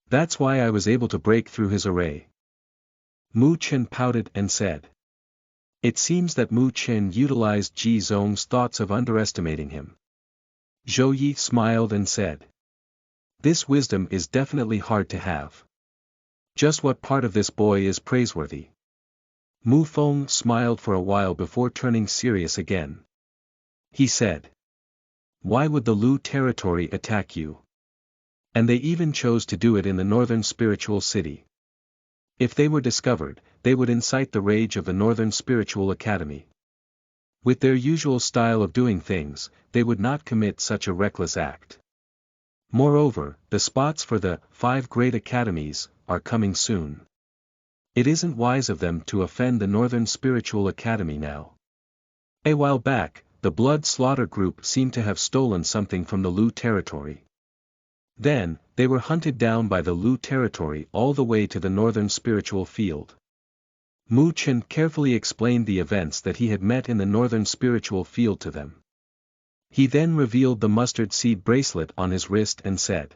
Speaker 1: That's why I was able to break through his array. Mu Chen pouted and said. It seems that Mu Chen utilized Ji Zong's thoughts of underestimating him. Zhou Yi smiled and said. This wisdom is definitely hard to have. Just what part of this boy is praiseworthy? Mu Feng smiled for a while before turning serious again. He said. Why would the Lu territory attack you? And they even chose to do it in the Northern Spiritual City. If they were discovered, they would incite the rage of the Northern Spiritual Academy. With their usual style of doing things, they would not commit such a reckless act. Moreover, the spots for the 5 great academies are coming soon. It isn't wise of them to offend the Northern Spiritual Academy now. A while back, the Blood Slaughter group seemed to have stolen something from the Lu territory. Then, they were hunted down by the Lu territory all the way to the Northern Spiritual Field. Mu Chen carefully explained the events that he had met in the Northern Spiritual Field to them. He then revealed the mustard seed bracelet on his wrist and said,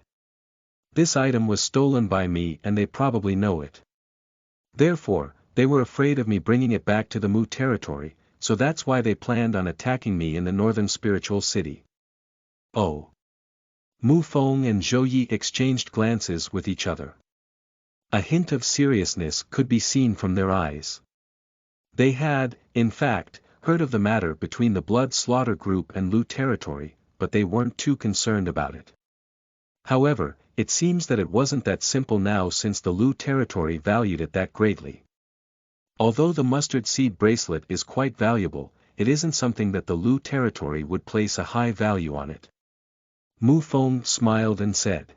Speaker 1: "This item was stolen by me and they probably know it. Therefore, they were afraid of me bringing it back to the Mu territory, so that's why they planned on attacking me in the Northern Spiritual City." Oh. Mu Feng and Zhou Yi exchanged glances with each other. A hint of seriousness could be seen from their eyes. They had, in fact, heard of the matter between the Blood Slaughter group and Lu territory, but they weren't too concerned about it. However, it seems that it wasn't that simple now since the Lu territory valued it that greatly. Although the mustard seed bracelet is quite valuable, it isn't something that the Lu territory would place a high value on it. Mu Feng smiled and said,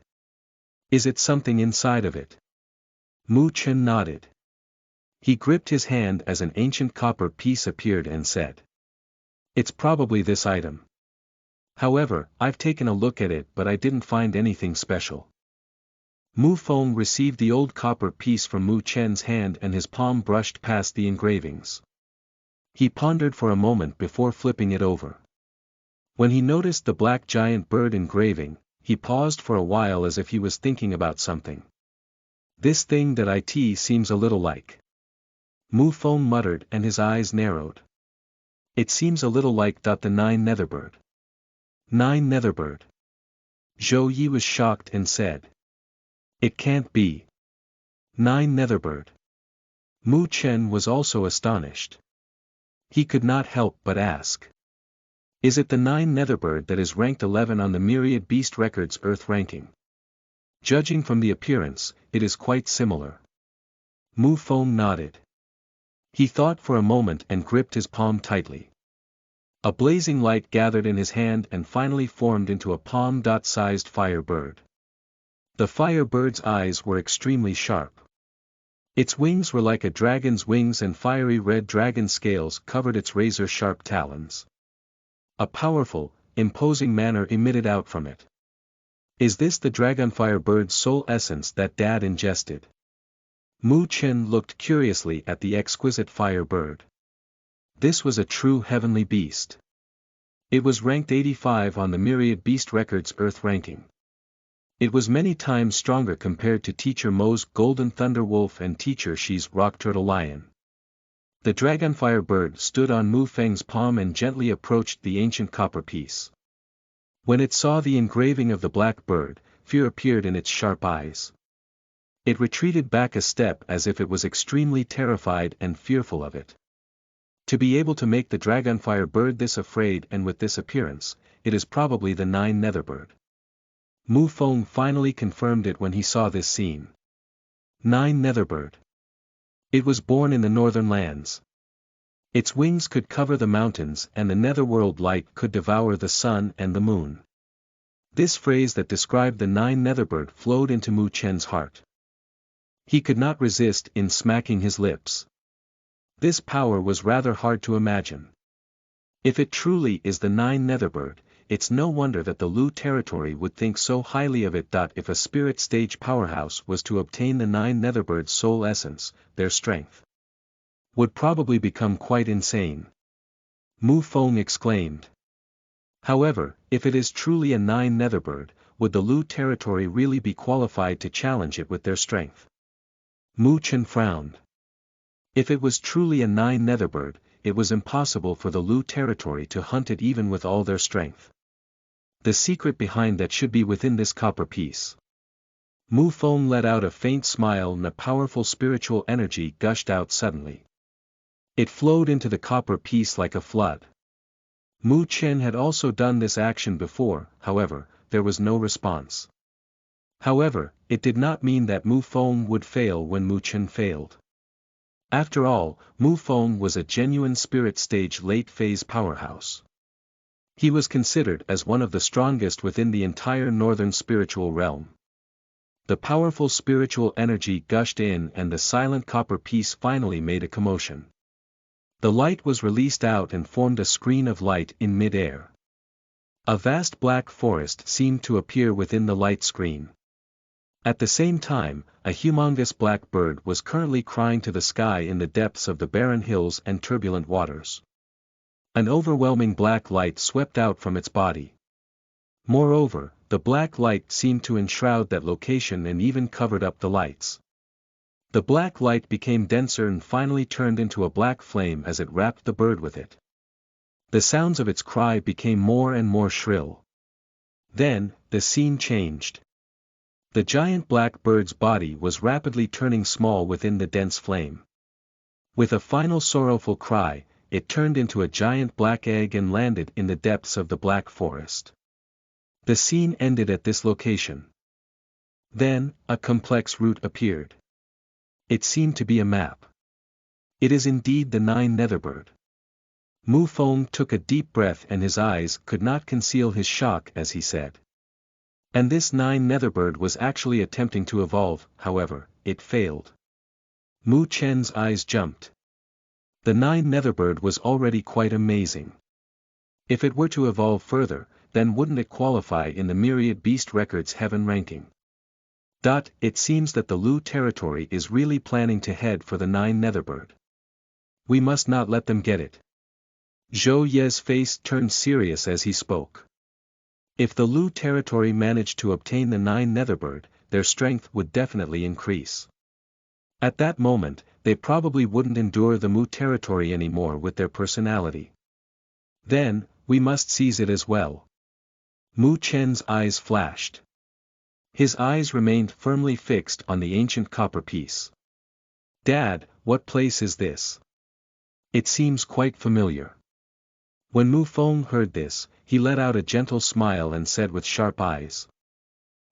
Speaker 1: "Is it something inside of it?" Mu Chen nodded. He gripped his hand as an ancient copper piece appeared and said, "It's probably this item. However, I've taken a look at it but I didn't find anything special." Mu Feng received the old copper piece from Mu Chen's hand and his palm brushed past the engravings. He pondered for a moment before flipping it over. When he noticed the black giant bird engraving, he paused for a while as if he was thinking about something. "This thing that it seems a little like." Mu Feng muttered and his eyes narrowed. "It seems a little like the 9 Netherbird." 9 Netherbird. Zhou Yi was shocked and said, "It can't be. 9 Netherbird." Mu Chen was also astonished. He could not help but ask, "Is it the 9 Netherbird that is ranked 11 on the Myriad Beast Records Earth ranking?" Judging from the appearance, it is quite similar. Mu Feng nodded. He thought for a moment and gripped his palm tightly. A blazing light gathered in his hand and finally formed into a palm-sized fire bird. The fire bird's eyes were extremely sharp. Its wings were like a dragon's wings and fiery red dragon scales covered its razor-sharp talons. A powerful, imposing manner emitted out from it. "Is this the dragonfire bird's soul essence that Dad ingested?" Mu Chen looked curiously at the exquisite fire bird. This was a true heavenly beast. It was ranked 85 on the Myriad Beast Records Earth ranking. It was many times stronger compared to Teacher Mo's Golden Thunder Wolf and Teacher Shi's Rock Turtle Lion. The dragonfire bird stood on Mu Feng's palm and gently approached the ancient copper piece. When it saw the engraving of the black bird, fear appeared in its sharp eyes. It retreated back a step as if it was extremely terrified and fearful of it. To be able to make the dragonfire bird this afraid and with this appearance, it is probably the 9 Netherbird. Mu Feng finally confirmed it when he saw this scene. 9 Netherbird. It was born in the northern lands. Its wings could cover the mountains and the netherworld light could devour the sun and the moon. This phrase that described the 9 Netherbird flowed into Mu Chen's heart. He could not resist in smacking his lips. This power was rather hard to imagine. If it truly is the 9 Netherbird, it's no wonder that the Lu territory would think so highly of it. If a spirit stage powerhouse was to obtain the 9 Netherbird soul essence, their strength would probably become quite insane. Mu Feng exclaimed. However, if it is truly a 9 Netherbird, would the Lu territory really be qualified to challenge it with their strength? Mu Chen frowned. If it was truly a 9 Netherbird, it was impossible for the Lu territory to hunt it even with all their strength. The secret behind that should be within this copper piece. Mu Feng let out a faint smile and a powerful spiritual energy gushed out suddenly. It flowed into the copper piece like a flood. Mu Chen had also done this action before, however, there was no response. However, it did not mean that Mu Feng would fail when Mu Chen failed. After all, Mu Feng was a genuine spirit stage late-phase powerhouse. He was considered as one of the strongest within the entire northern spiritual realm. The powerful spiritual energy gushed in and the silent copper piece finally made a commotion. The light was released out and formed a screen of light in mid-air. A vast black forest seemed to appear within the light screen. At the same time, a humongous black bird was currently crying to the sky in the depths of the barren hills and turbulent waters. An overwhelming black light swept out from its body. Moreover, the black light seemed to enshroud that location and even covered up the lights. The black light became denser and finally turned into a black flame as it wrapped the bird with it. The sounds of its cry became more and more shrill. Then, the scene changed. The giant black bird's body was rapidly turning small within the dense flame. With a final sorrowful cry, it turned into a giant black egg and landed in the depths of the black forest. The scene ended at this location. Then, a complex route appeared. It seemed to be a map. It is indeed the Nine Netherbird. Mu Feng took a deep breath and his eyes could not conceal his shock as he said. And this Nine Netherbird was actually attempting to evolve, however, it failed. Mu Chen's eyes jumped. The Nine Netherbird was already quite amazing. If it were to evolve further, then wouldn't it qualify in the Myriad Beast Records Heaven ranking? It seems that the Lu territory is really planning to head for the Nine Netherbird. We must not let them get it. Zhou Ye's face turned serious as he spoke. If the Lu territory managed to obtain the Nine Netherbird, their strength would definitely increase. At that moment, they probably wouldn't endure the Mu territory anymore with their personality. Then, we must seize it as well. Mu Chen's eyes flashed. His eyes remained firmly fixed on the ancient copper piece. Dad, what place is this? It seems quite familiar. When Mu Feng heard this, he let out a gentle smile and said with sharp eyes.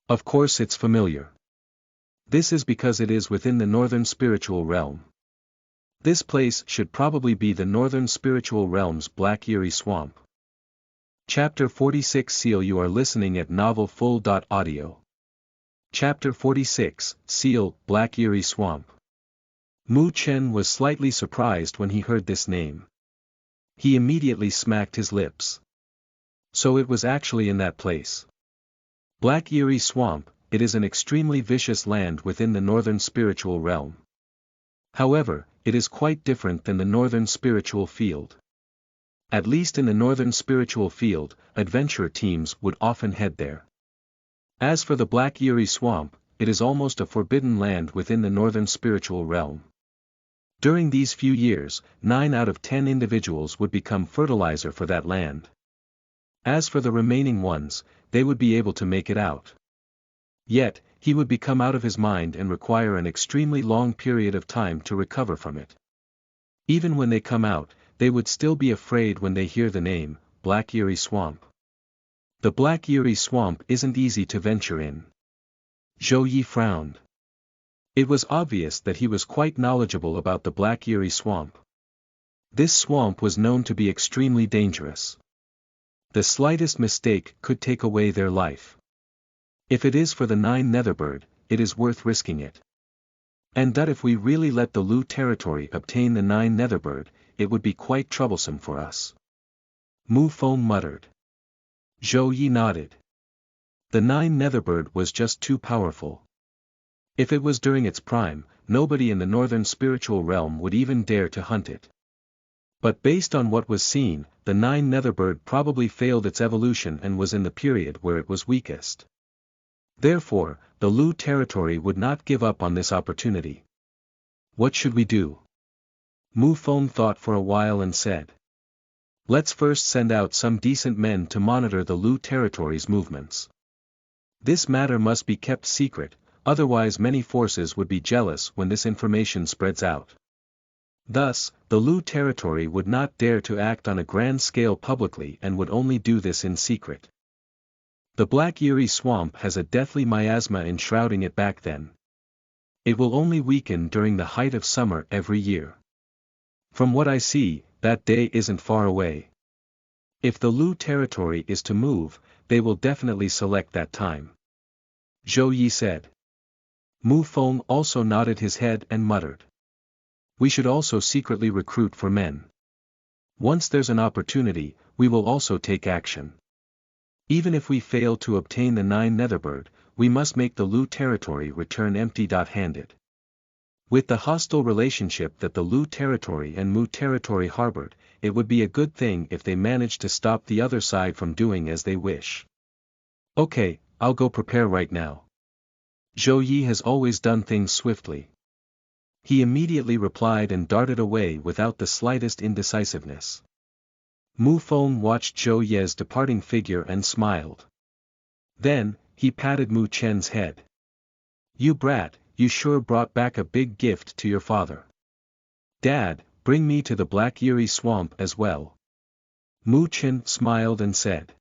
Speaker 1: Of course it's familiar. This is because it is within the northern spiritual realm. This place should probably be the northern spiritual realm's Black Eerie Swamp. Chapter 46 Seal. You are listening at NovelFull.audio. Chapter 46, Seal, Black Eerie Swamp. Mu Chen was slightly surprised when he heard this name. He immediately smacked his lips. So it was actually in that place. Black Eerie Swamp, it is an extremely vicious land within the northern spiritual realm. However, it is quite different than the northern spiritual field. At least in the northern spiritual field, adventure teams would often head there. As for the Black Eerie Swamp, it is almost a forbidden land within the northern spiritual realm. During these few years, 9 out of 10 individuals would become fertilizer for that land. As for the remaining ones, they would be able to make it out. Yet, he would become out of his mind and require an extremely long period of time to recover from it. Even when they come out, they would still be afraid when they hear the name, Black Eerie Swamp. The Black Eerie Swamp isn't easy to venture in. Zhou Yi frowned. It was obvious that he was quite knowledgeable about the Black Eerie Swamp. This swamp was known to be extremely dangerous. The slightest mistake could take away their life. If it is for the Nine Netherbird, it is worth risking it. And that if we really let the Lu territory obtain the Nine Netherbird, it would be quite troublesome for us. Mu Feng muttered. Zhou Yi nodded. The Nine Netherbird was just too powerful. If it was during its prime, nobody in the northern spiritual realm would even dare to hunt it. But based on what was seen, the Nine Netherbird probably failed its evolution and was in the period where it was weakest. Therefore, the Lu territory would not give up on this opportunity. What should we do? Mu Feng thought for a while and said. Let's first send out some decent men to monitor the Lu territory's movements. This matter must be kept secret, otherwise many forces would be jealous when this information spreads out. Thus, the Lu territory would not dare to act on a grand scale publicly and would only do this in secret. The Black Eyrie Swamp has a deathly miasma enshrouding it back then. It will only weaken during the height of summer every year. From what I see, that day isn't far away. If the Lu territory is to move, they will definitely select that time. Zhou Yi said. Mu Feng also nodded his head and muttered. We should also secretly recruit for men. Once there's an opportunity, we will also take action. Even if we fail to obtain the 9 Netherbird, we must make the Lu territory return empty-handed. With the hostile relationship that the Lu territory and Mu territory harbored, it would be a good thing if they managed to stop the other side from doing as they wish. Okay, I'll go prepare right now. Zhou Yi has always done things swiftly. He immediately replied and darted away without the slightest indecisiveness. Mu Feng watched Zhou Ye's departing figure and smiled. Then, he patted Mu Chen's head. You brat, you sure brought back a big gift to your father. Dad, bring me to the Black Eyrie Swamp as well. Mu Chen smiled and said.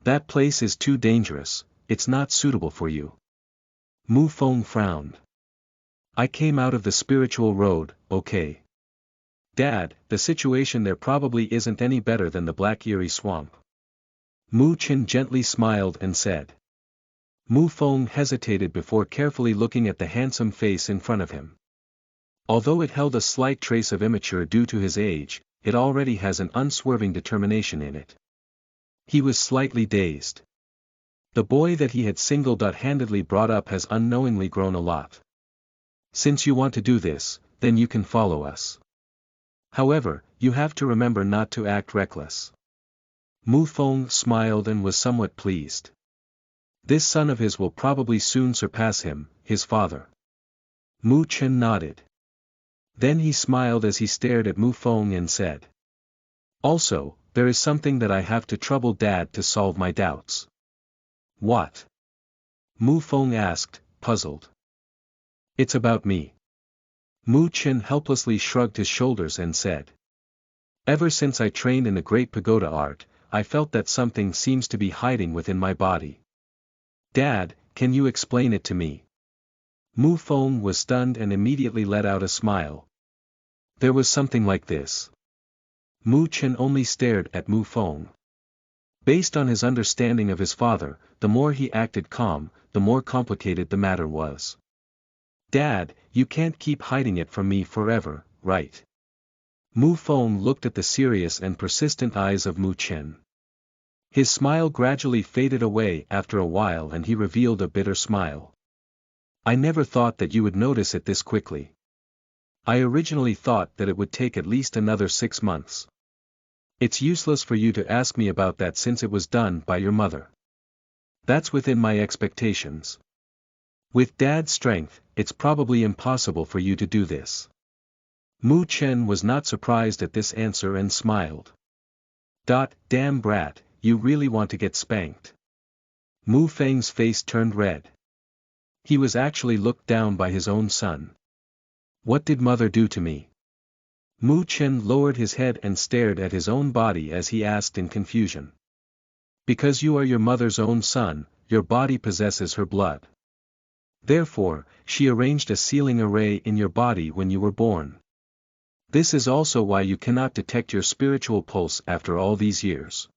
Speaker 1: That place is too dangerous, it's not suitable for you. Mu Feng frowned. I came out of the spiritual road, okay. Dad, the situation there probably isn't any better than the Black Eyrie Swamp. Mu Chen gently smiled and said. Mu Feng hesitated before carefully looking at the handsome face in front of him. Although it held a slight trace of immature due to his age, it already has an unswerving determination in it. He was slightly dazed. The boy that he had single-handedly brought up has unknowingly grown a lot. Since you want to do this, then you can follow us. However, you have to remember not to act reckless. Mu Feng smiled and was somewhat pleased. This son of his will probably soon surpass him, his father. Mu Chen nodded. Then he smiled as he stared at Mu Feng and said. Also, there is something that I have to trouble Dad to solve my doubts. What? Mu Feng asked, puzzled. It's about me. Mu Chen helplessly shrugged his shoulders and said. Ever since I trained in the Great Pagoda art, I felt that something seems to be hiding within my body. Dad, can you explain it to me? Mu Feng was stunned and immediately let out a smile. There was something like this. Mu Chen only stared at Mu Feng. Based on his understanding of his father, the more he acted calm, the more complicated the matter was. Dad, you can't keep hiding it from me forever, right? Mu Feng looked at the serious and persistent eyes of Mu Chen. His smile gradually faded away after a while and he revealed a bitter smile. I never thought that you would notice it this quickly. I originally thought that it would take at least another 6 months. It's useless for you to ask me about that since it was done by your mother. That's within my expectations. With Dad's strength, it's probably impossible for you to do this. Mu Chen was not surprised at this answer and smiled. Damn brat, you really want to get spanked. Mu Feng's face turned red. He was actually looked down by his own son. What did mother do to me? Mu Chen lowered his head and stared at his own body as he asked in confusion. Because you are your mother's own son, your body possesses her blood. Therefore, she arranged a sealing array in your body when you were born. This is also why you cannot detect your spiritual pulse after all these years.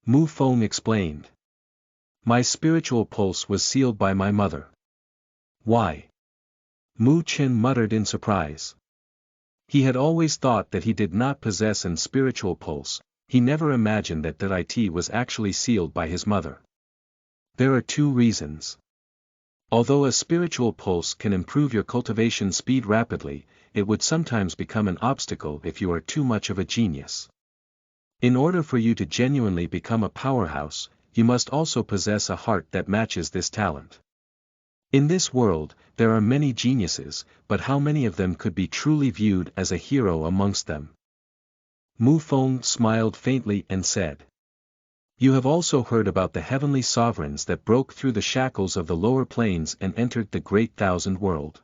Speaker 1: Mu Feng explained. My spiritual pulse was sealed by my mother. Why? Mu Chen muttered in surprise. He had always thought that he did not possess an spiritual pulse, he never imagined that it was actually sealed by his mother. There are 2 reasons. Although a spiritual pulse can improve your cultivation speed rapidly, it would sometimes become an obstacle if you are too much of a genius. In order for you to genuinely become a powerhouse, you must also possess a heart that matches this talent. In this world, there are many geniuses, but how many of them could be truly viewed as a hero amongst them? Mu Feng smiled faintly and said. You have also heard about the heavenly sovereigns that broke through the shackles of the lower planes and entered the great thousand world.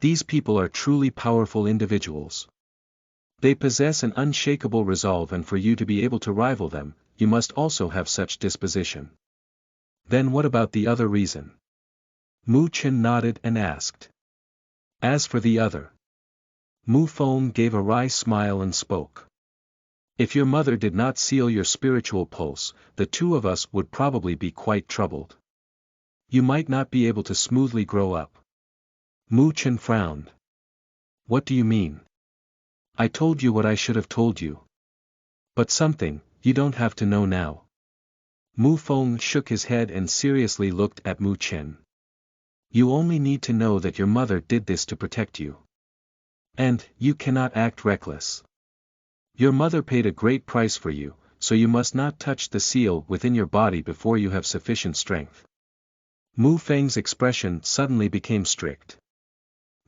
Speaker 1: These people are truly powerful individuals. They possess an unshakable resolve, and for you to be able to rival them, you must also have such disposition. Then what about the other reason? Mu Chen nodded and asked. As for the other. Mu Feng gave a wry smile and spoke. If your mother did not seal your spiritual pulse, the two of us would probably be quite troubled. You might not be able to smoothly grow up. Mu Chen frowned. What do you mean? I told you what I should have told you. But something, you don't have to know now. Mu Feng shook his head and seriously looked at Mu Chen. You only need to know that your mother did this to protect you. And, you cannot act reckless. Your mother paid a great price for you, so you must not touch the seal within your body before you have sufficient strength. Mu Feng's expression suddenly became strict.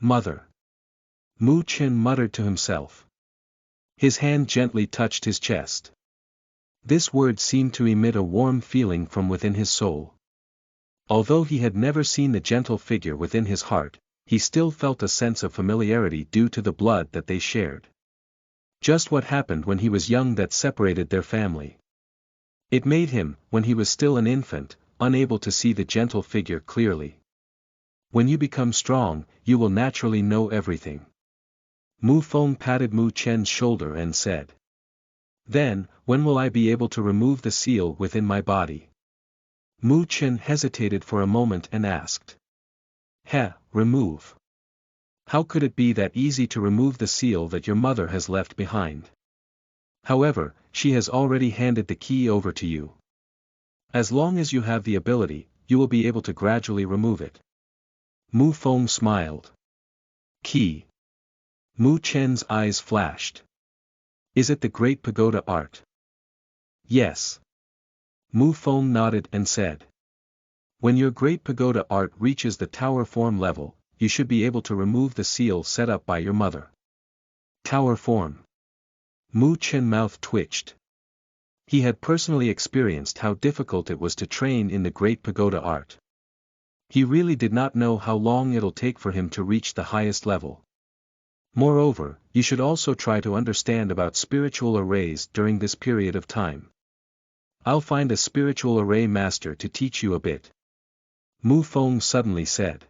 Speaker 1: Mother. Mu Chen muttered to himself. His hand gently touched his chest. This word seemed to emit a warm feeling from within his soul. Although he had never seen the gentle figure within his heart, he still felt a sense of familiarity due to the blood that they shared. Just what happened when he was young that separated their family. It made him, when he was still an infant, unable to see the gentle figure clearly. When you become strong, you will naturally know everything. Mu Feng patted Mu Chen's shoulder and said. Then, when will I be able to remove the seal within my body? Mu Chen hesitated for a moment and asked. Remove. How could it be that easy to remove the seal that your mother has left behind? However, she has already handed the key over to you. As long as you have the ability, you will be able to gradually remove it. Mu Feng smiled. Key. Mu Chen's eyes flashed. Is it the Great Pagoda art? Yes. Mu Feng nodded and said. When your Great Pagoda art reaches the tower form level, you should be able to remove the seal set up by your mother. Tower form. Mu Chen's mouth twitched. He had personally experienced how difficult it was to train in the Great Pagoda art. He really did not know how long it'll take for him to reach the highest level. Moreover, you should also try to understand about spiritual arrays during this period of time. I'll find a spiritual array master to teach you a bit. Mu Feng suddenly said.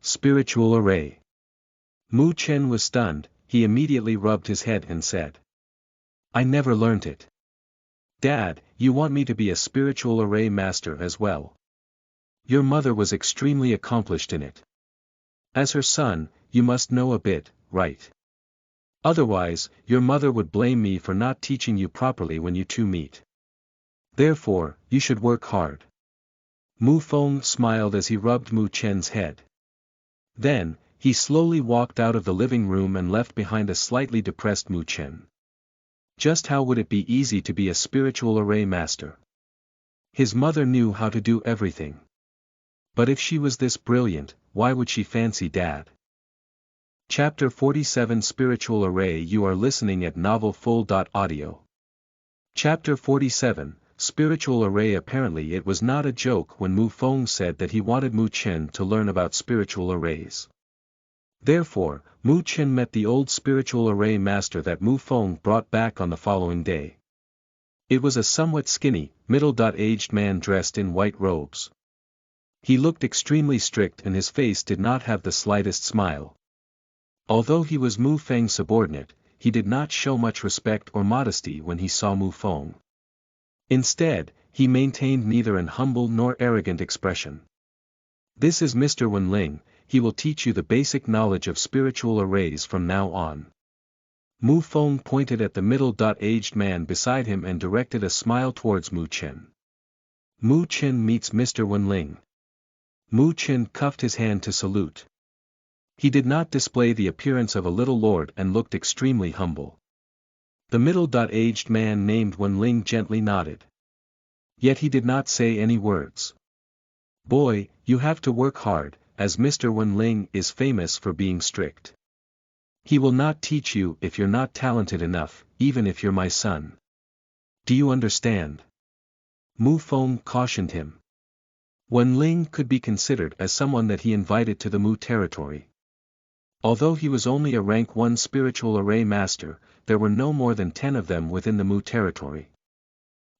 Speaker 1: Spiritual array. Mu Chen was stunned. He immediately rubbed his head and said. I never learnt it. Dad, you want me to be a spiritual array master as well? Your mother was extremely accomplished in it. As her son, you must know a bit, right? Otherwise, your mother would blame me for not teaching you properly when you two meet. Therefore, you should work hard. Mu Feng smiled as he rubbed Mu Chen's head. Then, he slowly walked out of the living room and left behind a slightly depressed Mu Chen. Just how would it be easy to be a spiritual array master? His mother knew how to do everything. But if she was this brilliant, why would she fancy Dad? Chapter 47 Spiritual Array. You are listening at NovelFull.audio. Chapter 47 Spiritual Array. Apparently it was not a joke when Mu Feng said that he wanted Mu Chen to learn about spiritual arrays. Therefore, Mu Chen met the old spiritual array master that Mu Feng brought back on the following day. It was a somewhat skinny, middle-aged man dressed in white robes. He looked extremely strict and his face did not have the slightest smile. Although he was Mu Feng's subordinate, he did not show much respect or modesty when he saw Mu Feng. Instead, he maintained neither an humble nor arrogant expression. This is Mr. Wenling, he will teach you the basic knowledge of spiritual arrays from now on. Mu Feng pointed at the middle-aged man beside him and directed a smile towards Mu Chen. Mu Chen meets Mr. Wenling. Mu Chen cuffed his hand to salute. He did not display the appearance of a little lord and looked extremely humble. The middle-aged man named Wenling gently nodded. Yet he did not say any words. Boy, you have to work hard, as Mr. Wenling is famous for being strict. He will not teach you if you're not talented enough, even if you're my son. Do you understand? Mu Feng cautioned him. Wenling could be considered as someone that he invited to the Mu territory. Although he was only a rank 1 spiritual array master, there were no more than 10 of them within the Mu territory.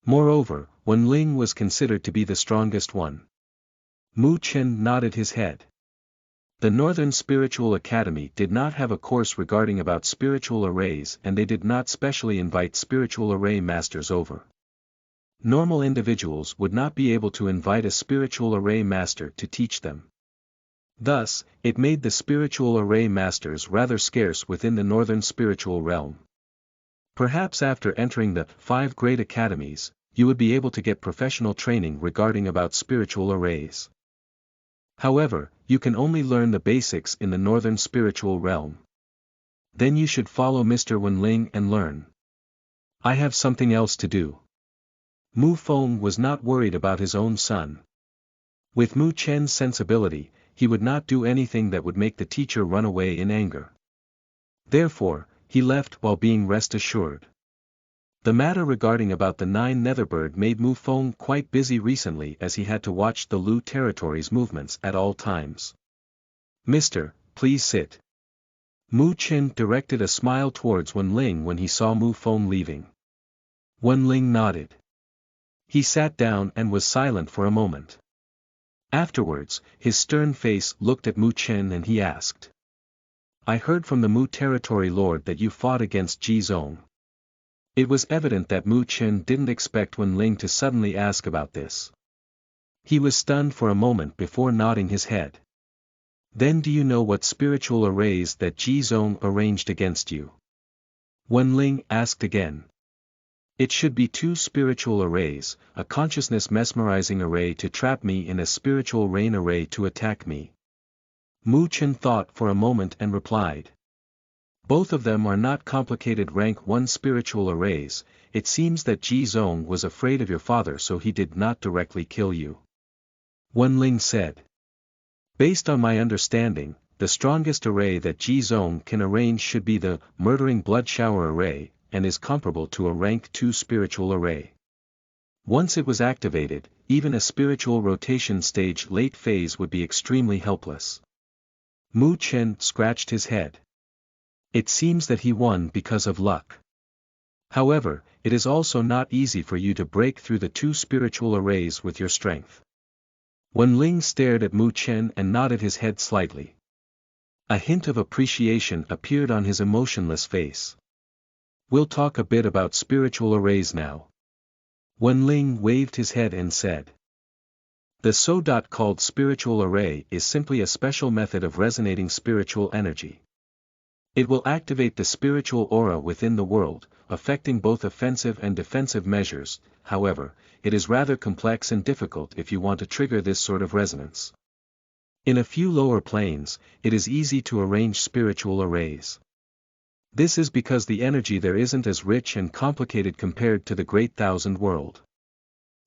Speaker 1: Moreover, Wen Ling was considered to be the strongest one. Mu Chen nodded his head. The Northern Spiritual Academy did not have a course regarding about spiritual arrays, and they did not specially invite spiritual array masters over. Normal individuals would not be able to invite a spiritual array master to teach them. Thus, it made the spiritual array masters rather scarce within the Northern spiritual realm. Perhaps after entering the 5 great academies, you would be able to get professional training regarding about spiritual arrays. However, you can only learn the basics in the Northern spiritual realm. Then you should follow Mr. Wen Ling and learn. I have something else to do. Mu Feng was not worried about his own son. With Mu Chen's sensibility, he would not do anything that would make the teacher run away in anger. Therefore, he left while being rest assured. The matter regarding about the 9 Netherbird made Mu Feng quite busy recently, as he had to watch the Lu territory's movements at all times. Mister, please sit. Mu Chen directed a smile towards Wen Ling when he saw Mu Feng leaving. Wen Ling nodded. He sat down and was silent for a moment. Afterwards, his stern face looked at Mu Chen and he asked. I heard from the Mu territory lord that you fought against Ji Zong. It was evident that Mu Chen didn't expect Wen Ling to suddenly ask about this. He was stunned for a moment before nodding his head. Then do you know what spiritual arrays that Ji Zong arranged against you? Wen Ling asked again. It should be 2 spiritual arrays, a consciousness mesmerizing array to trap me and a spiritual rain array to attack me. Mu Chen thought for a moment and replied. Both of them are not complicated rank 1 spiritual arrays. It seems that Ji Zong was afraid of your father, so he did not directly kill you. Wen Ling said. Based on my understanding, the strongest array that Ji Zong can arrange should be the murdering blood shower array, and is comparable to a rank 2 spiritual array. Once it was activated, even a spiritual rotation stage late phase would be extremely helpless. Mu Chen scratched his head. It seems that he won because of luck. However, it is also not easy for you to break through the 2 spiritual arrays with your strength. Wen Ling stared at Mu Chen and nodded his head slightly. A hint of appreciation appeared on his emotionless face. We'll talk a bit about spiritual arrays now. Wen Ling waved his head and said. The so-called spiritual array is simply a special method of resonating spiritual energy. It will activate the spiritual aura within the world, affecting both offensive and defensive measures. However, it is rather complex and difficult if you want to trigger this sort of resonance. In a few lower planes, it is easy to arrange spiritual arrays. This is because the energy there isn't as rich and complicated compared to the Great Thousand World.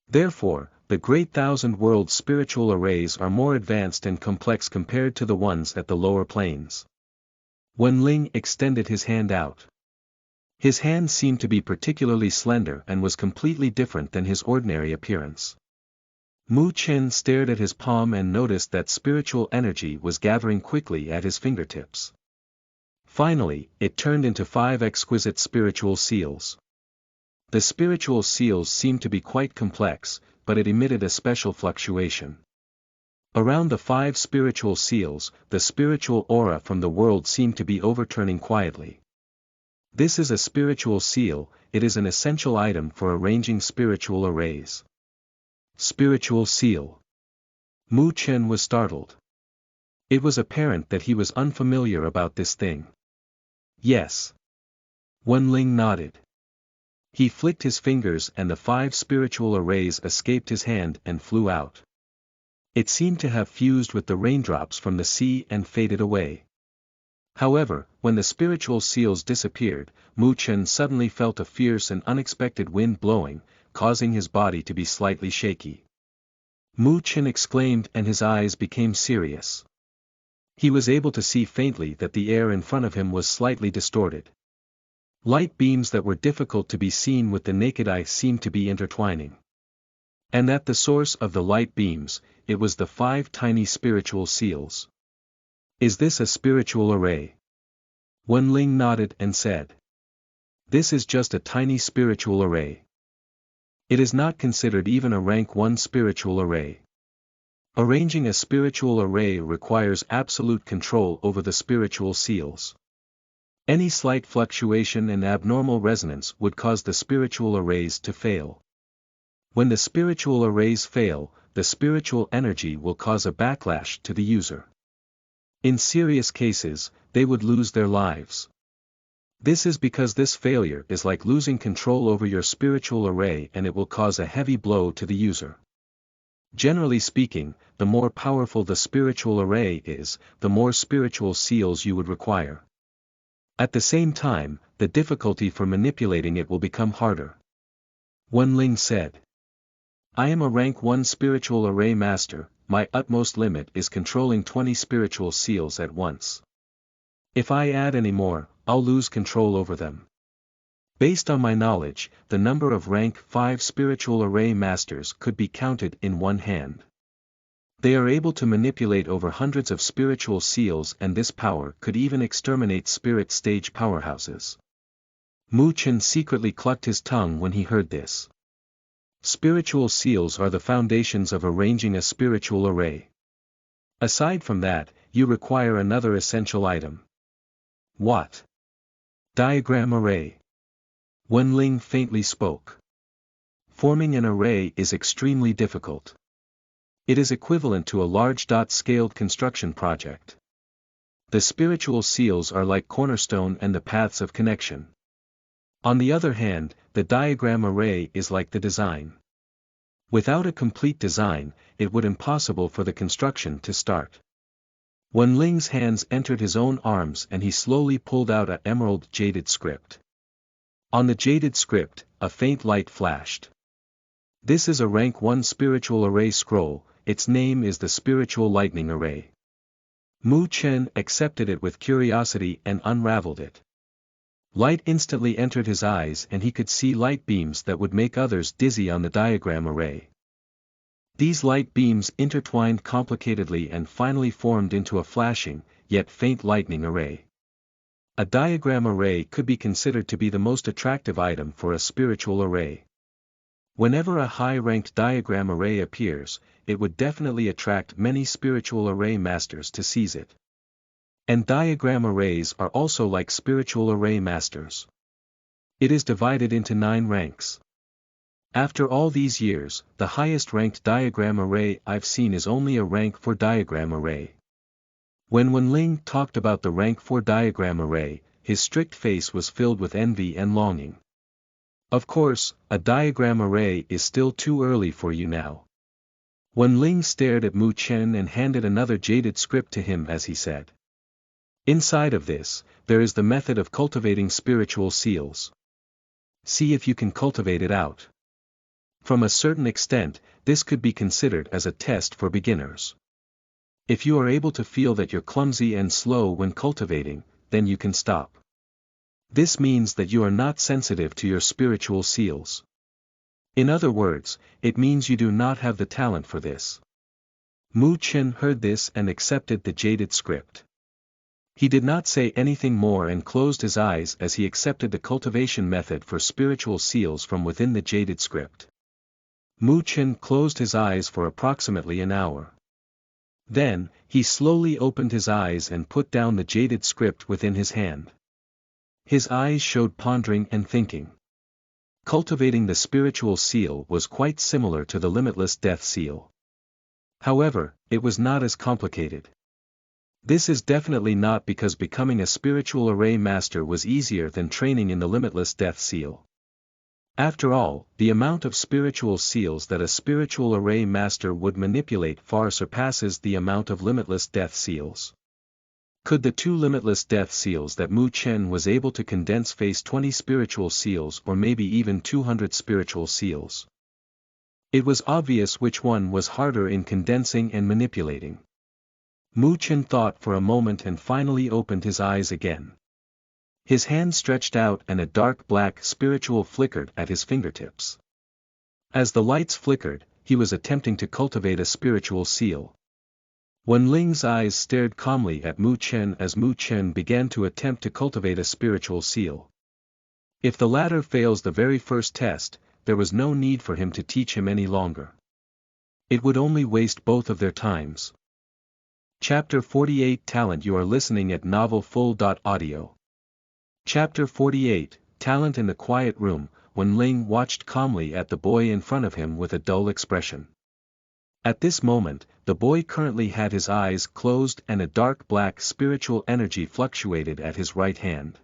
Speaker 1: Therefore, the Great Thousand World spiritual arrays are more advanced and complex compared to the ones at the lower planes. Wen Ling extended his hand out. His hand seemed to be particularly slender and was completely different than his ordinary appearance. Mu Chen stared at his palm and noticed that spiritual energy was gathering quickly at his fingertips. Finally, it turned into 5 exquisite spiritual seals. The spiritual seals seemed to be quite complex, but it emitted a special fluctuation. Around the 5 spiritual seals, the spiritual aura from the world seemed to be overturning quietly. This is a spiritual seal, it is an essential item for arranging spiritual arrays. Spiritual seal. Mu Chen was startled. It was apparent that he was unfamiliar about this thing. Yes. Wen Ling nodded. He flicked his fingers and the 5 spiritual arrays escaped his hand and flew out. It seemed to have fused with the raindrops from the sea and faded away. However, when the spiritual seals disappeared, Mu Chen suddenly felt a fierce and unexpected wind blowing, causing his body to be slightly shaky. Mu Chen exclaimed and his eyes became serious. He was able to see faintly that the air in front of him was slightly distorted. Light beams that were difficult to be seen with the naked eye seemed to be intertwining. And at the source of the light beams, it was the 5 tiny spiritual seals. Is this a spiritual array? Wen Ling nodded and said. This is just a tiny spiritual array. It is not considered even a rank 1 spiritual array. Arranging a spiritual array requires absolute control over the spiritual seals. Any slight fluctuation and abnormal resonance would cause the spiritual arrays to fail. When the spiritual arrays fail, the spiritual energy will cause a backlash to the user. In serious cases, they would lose their lives. This is because this failure is like losing control over your spiritual array, and it will cause a heavy blow to the user. Generally speaking, the more powerful the spiritual array is, the more spiritual seals you would require. At the same time, the difficulty for manipulating it will become harder. Wen Ling said. I am a rank 1 spiritual array master. My utmost limit is controlling 20 spiritual seals at once. If I add any more, I'll lose control over them. Based on my knowledge, the number of rank 5 spiritual array masters could be counted in one hand. They are able to manipulate over hundreds of spiritual seals, and this power could even exterminate spirit stage powerhouses. Mu Chen secretly clucked his tongue when he heard this. Spiritual seals are the foundations of arranging a spiritual array. Aside from that, you require another essential item. What? Diagram array. Wen Ling faintly spoke. Forming an array is extremely difficult. It is equivalent to a large scaled construction project. The spiritual seals are like cornerstone and the paths of connection. On the other hand, the diagram array is like the design. Without a complete design, it would be impossible for the construction to start. Wen Ling's hands entered his own arms and he slowly pulled out an emerald jaded script. On the jaded script, a faint light flashed. This is a rank 1 spiritual array scroll. Its name is the Spiritual Lightning Array. Mu Chen accepted it with curiosity and unraveled it. Light instantly entered his eyes and he could see light beams that would make others dizzy on the diagram array. These light beams intertwined complicatedly and finally formed into a flashing, yet faint lightning array. A diagram array could be considered to be the most attractive item for a spiritual array. Whenever a high-ranked diagram array appears, it would definitely attract many spiritual array masters to seize it. And diagram arrays are also like spiritual array masters. It is divided into 9 ranks. After all these years, the highest ranked diagram array I've seen is only a rank 4 diagram array. When Wen Ling talked about the rank 4 diagram array, his strict face was filled with envy and longing. Of course, a diagram array is still too early for you now. Wen Ling stared at Mu Chen and handed another jaded script to him as he said. Inside of this, there is the method of cultivating spiritual seals. See if you can cultivate it out. From a certain extent, this could be considered as a test for beginners. If you are able to feel that you're clumsy and slow when cultivating, then you can stop. This means that you are not sensitive to your spiritual seals. In other words, it means you do not have the talent for this. Mu Chen heard this and accepted the jaded script. He did not say anything more and closed his eyes as he accepted the cultivation method for spiritual seals from within the jaded script. Mu Chen closed his eyes for approximately an hour. Then, he slowly opened his eyes and put down the jaded script within his hand. His eyes showed pondering and thinking. Cultivating the spiritual seal was quite similar to the limitless death seal. However, it was not as complicated. This is definitely not because becoming a spiritual array master was easier than training in the limitless death seal. After all, the amount of spiritual seals that a spiritual array master would manipulate far surpasses the amount of limitless death seals. Could the 2 limitless death seals that Mu Chen was able to condense face 20 spiritual seals or maybe even 200 spiritual seals? It was obvious which one was harder in condensing and manipulating. Mu Chen thought for a moment and finally opened his eyes again. His hand stretched out and a dark black spiritual flickered at his fingertips. As the lights flickered, he was attempting to cultivate a spiritual seal. Wen Ling's eyes stared calmly at Mu Chen as Mu Chen began to attempt to cultivate a spiritual seal. If the latter fails the very first test, there was no need for him to teach him any longer. It would only waste both of their times. Chapter 48 Talent. You are listening at NovelFull.audio. Chapter 48 Talent. In the quiet room, Wen Ling watched calmly at the boy in front of him with a dull expression. At this moment, the boy currently had his eyes closed and a dark black spiritual energy fluctuated at his right hand.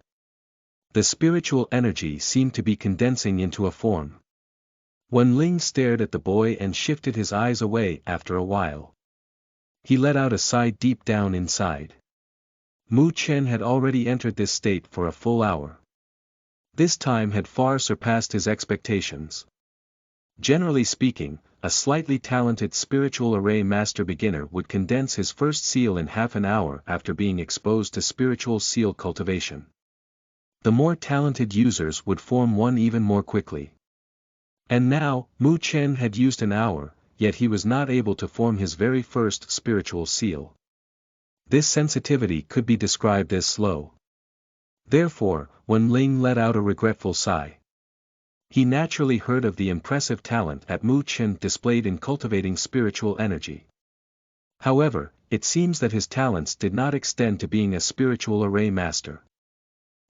Speaker 1: The spiritual energy seemed to be condensing into a form. Wen Ling stared at the boy and shifted his eyes away after a while. He let out a sigh deep down inside. Mu Chen had already entered this state for a full hour. This time had far surpassed his expectations. Generally speaking, a slightly talented spiritual array master beginner would condense his first seal in half an hour after being exposed to spiritual seal cultivation. The more talented users would form one even more quickly. And now, Mu Chen had used an hour, yet he was not able to form his very first spiritual seal. This sensitivity could be described as slow. Therefore, Wen Ling let out a regretful sigh. He naturally heard of the impressive talent that Mu Chen displayed in cultivating spiritual energy. However, it seems that his talents did not extend to being a spiritual array master.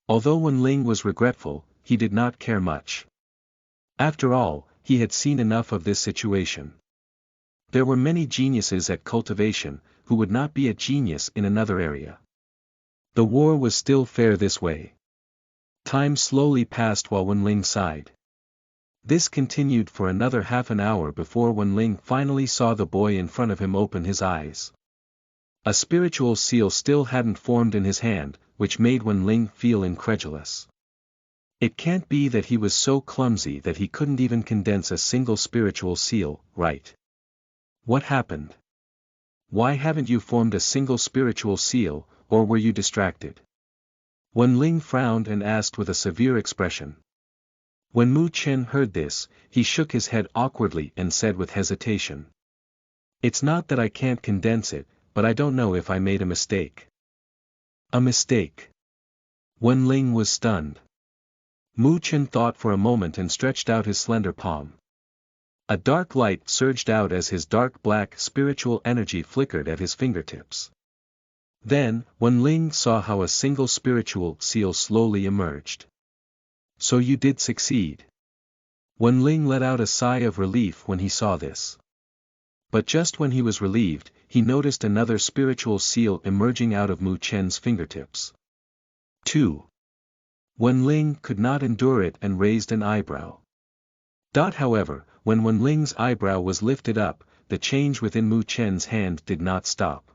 Speaker 1: Although Wen Ling was regretful, he did not care much. After all, he had seen enough of this situation. There were many geniuses at cultivation, who would not be a genius in another area. The war was still fair this way. Time slowly passed while Wen Ling sighed. This continued for another half an hour before Wen Ling finally saw the boy in front of him open his eyes. A spiritual seal still hadn't formed in his hand, which made Wen Ling feel incredulous. It can't be that he was so clumsy that he couldn't even condense a single spiritual seal, right? What happened? Why haven't you formed a single spiritual seal, or were you distracted? Wen Ling frowned and asked with a severe expression. When Mu Chen heard this, he shook his head awkwardly and said with hesitation. It's not that I can't condense it, but I don't know if I made a mistake. A mistake? Wen Ling was stunned. Mu Chen thought for a moment and stretched out his slender palm. A dark light surged out as his dark black spiritual energy flickered at his fingertips. Then, Wen Ling saw how a single spiritual seal slowly emerged. So you did succeed. Wen Ling let out a sigh of relief when he saw this. But just when he was relieved, he noticed another spiritual seal emerging out of Mu Chen's fingertips. 2. Wen Ling could not endure it and raised an eyebrow. However, when Wen Ling's eyebrow was lifted up, the change within Mu Chen's hand did not stop.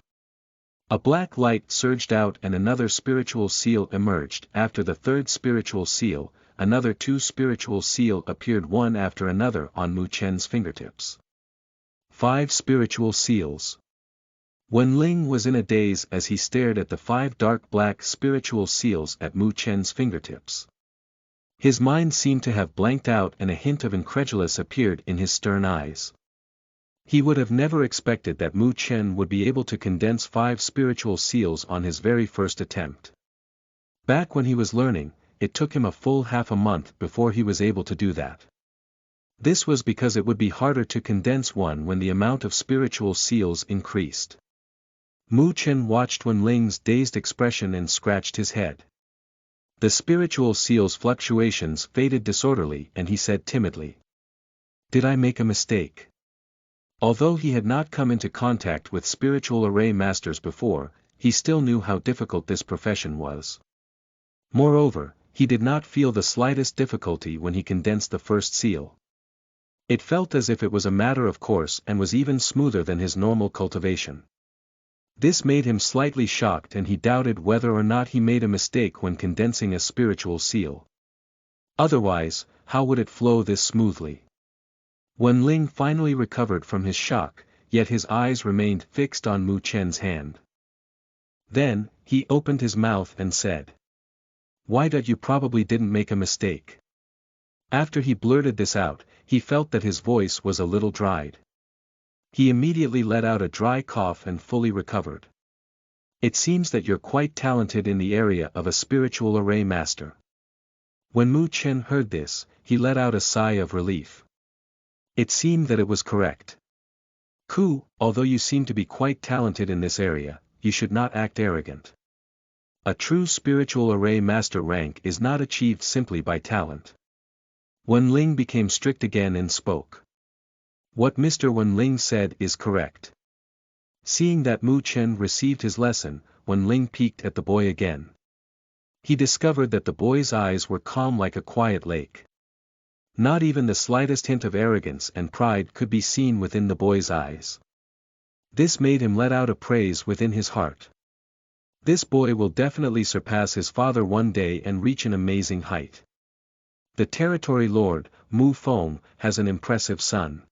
Speaker 1: A black light surged out and another spiritual seal emerged. After the third spiritual seal, another 2 spiritual seal appeared one after another on Mu Chen's fingertips. 5 spiritual seals. Wen Ling was in a daze as he stared at the 5 dark black spiritual seals at Mu Chen's fingertips. His mind seemed to have blanked out and a hint of incredulous appeared in his stern eyes. He would have never expected that Mu Chen would be able to condense 5 spiritual seals on his very first attempt. Back when he was learning, it took him a full half a month before he was able to do that. This was because it would be harder to condense one when the amount of spiritual seals increased. Mu Chen watched Wen Ling's dazed expression and scratched his head. The spiritual seal's fluctuations faded disorderly and he said timidly. Did I make a mistake? Although he had not come into contact with spiritual array masters before, he still knew how difficult this profession was. Moreover, he did not feel the slightest difficulty when he condensed the first seal. It felt as if it was a matter of course and was even smoother than his normal cultivation. This made him slightly shocked and he doubted whether or not he made a mistake when condensing a spiritual seal. Otherwise, how would it flow this smoothly? Wen Ling finally recovered from his shock, yet his eyes remained fixed on Mu Chen's hand. Then, he opened his mouth and said. Why that you probably didn't make a mistake? After he blurted this out, he felt that his voice was a little dried. He immediately let out a dry cough and fully recovered. It seems that you're quite talented in the area of a spiritual array master. When Mu Chen heard this, he let out a sigh of relief. It seemed that it was correct. Ku, although you seem to be quite talented in this area, you should not act arrogant. A true spiritual array master rank is not achieved simply by talent. Wen Ling became strict again and spoke. What Mr. Wen Ling said is correct. Seeing that Mu Chen received his lesson, Wen Ling peeked at the boy again. He discovered that the boy's eyes were calm like a quiet lake. Not even the slightest hint of arrogance and pride could be seen within the boy's eyes. This made him let out a praise within his heart. This boy will definitely surpass his father one day and reach an amazing height. The territory lord, Mu Feng, has an impressive son.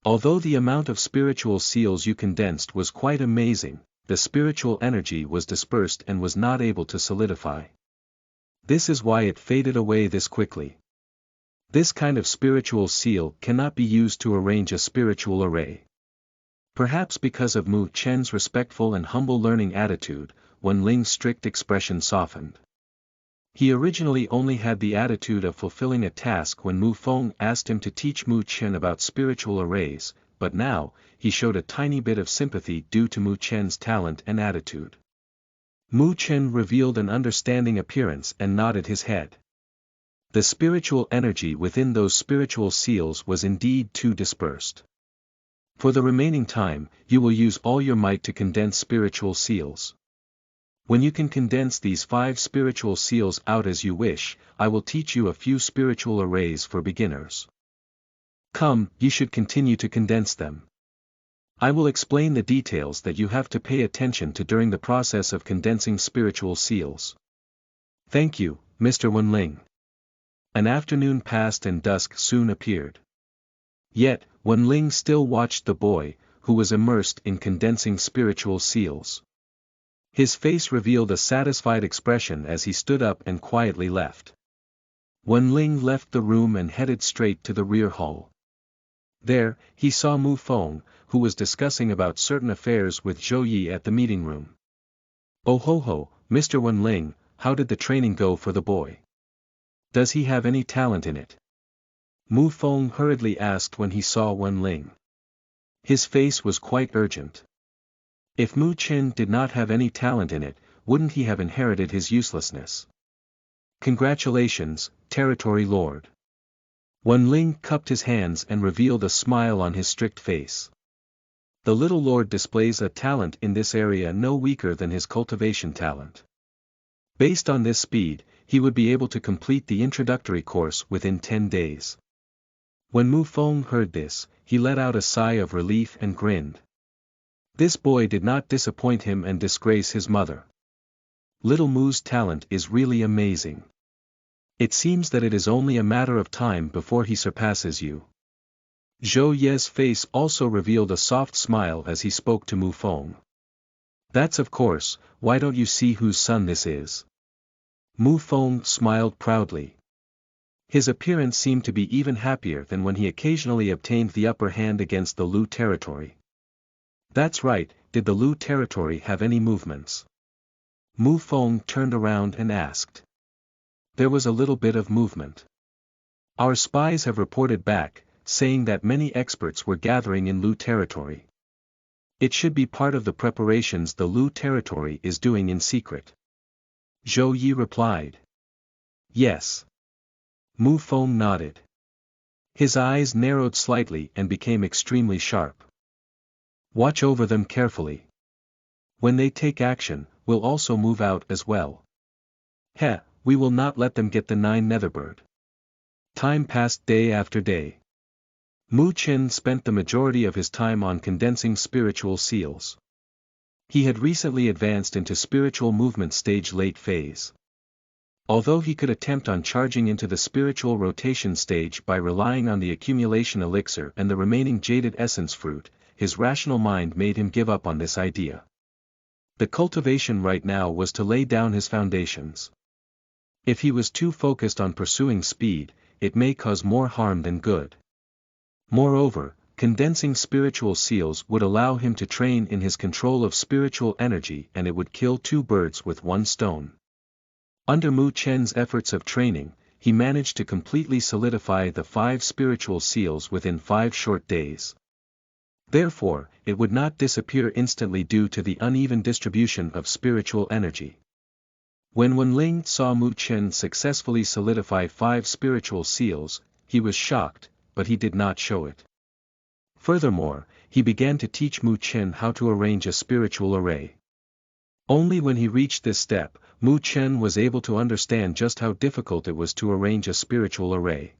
Speaker 1: Although the amount of spiritual seals you condensed was quite amazing, the spiritual energy was dispersed and was not able to solidify. This is why it faded away this quickly. This kind of spiritual seal cannot be used to arrange a spiritual array. Perhaps because of Mu Chen's respectful and humble learning attitude, Wen Ling's strict expression softened. He originally only had the attitude of fulfilling a task when Mu Feng asked him to teach Mu Chen about spiritual arrays, but now, he showed a tiny bit of sympathy due to Mu Chen's talent and attitude. Mu Chen revealed an understanding appearance and nodded his head. The spiritual energy within those spiritual seals was indeed too dispersed. For the remaining time, you will use all your might to condense spiritual seals. When you can condense these 5 spiritual seals out as you wish, I will teach you a few spiritual arrays for beginners. Come, you should continue to condense them. I will explain the details that you have to pay attention to during the process of condensing spiritual seals. Thank you, Mr. Wen Ling. An afternoon passed and dusk soon appeared. Yet, Wen Ling still watched the boy, who was immersed in condensing spiritual seals. His face revealed a satisfied expression as he stood up and quietly left. Wen Ling left the room and headed straight to the rear hall. There, he saw Mu Feng, who was discussing about certain affairs with Zhou Yi at the meeting room. Oh ho ho, Mr. Wen Ling, how did the training go for the boy? Does he have any talent in it? Mu Feng hurriedly asked when he saw Wen Ling. His face was quite urgent. If Mu Chen did not have any talent in it, wouldn't he have inherited his uselessness? Congratulations, Territory Lord. Wen Ling cupped his hands and revealed a smile on his strict face. The little lord displays a talent in this area no weaker than his cultivation talent. Based on this speed, he would be able to complete the introductory course within 10 days. When Mu Feng heard this, he let out a sigh of relief and grinned. This boy did not disappoint him and disgrace his mother. Little Mu's talent is really amazing. It seems that it is only a matter of time before he surpasses you. Zhou Ye's face also revealed a soft smile as he spoke to Mu Feng. That's of course, why don't you see whose son this is? Mu Feng smiled proudly. His appearance seemed to be even happier than when he occasionally obtained the upper hand against the Lu territory. That's right, did the Lu territory have any movements? Mu Feng turned around and asked. There was a little bit of movement. Our spies have reported back, saying that many experts were gathering in Lu territory. It should be part of the preparations the Lu territory is doing in secret. Zhou Yi replied. Yes. Mu Feng nodded. His eyes narrowed slightly and became extremely sharp. Watch over them carefully. When they take action, we'll also move out as well. Heh, we will not let them get the 9 Netherbird. Time passed day after day. Mu Chen spent the majority of his time on condensing spiritual seals. He had recently advanced into spiritual movement stage late phase. Although he could attempt on charging into the spiritual rotation stage by relying on the accumulation elixir and the remaining jaded essence fruit, his rational mind made him give up on this idea. The cultivation right now was to lay down his foundations. If he was too focused on pursuing speed, it may cause more harm than good. Moreover, Condensing spiritual seals would allow him to train in his control of spiritual energy, and it would kill two birds with one stone. Under Mu Chen's efforts of training, he managed to completely solidify the 5 spiritual seals within 5 short days. Therefore, it would not disappear instantly due to the uneven distribution of spiritual energy. When Wenling saw Mu Chen successfully solidify 5 spiritual seals, he was shocked, but he did not show it. Furthermore, he began to teach Mu Chen how to arrange a spiritual array. Only when he reached this step, Mu Chen was able to understand just how difficult it was to arrange a spiritual array.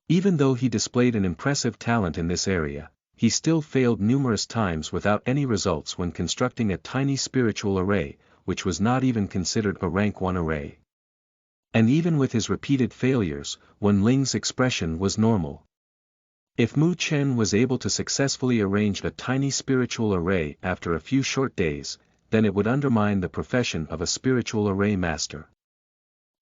Speaker 1: Even though he displayed an impressive talent in this area, he still failed numerous times without any results when constructing a tiny spiritual array, which was not even considered a rank 1 array. And even with his repeated failures, Wenling's expression was normal. If Mu Chen was able to successfully arrange a tiny spiritual array after a few short days, then it would undermine the profession of a spiritual array master.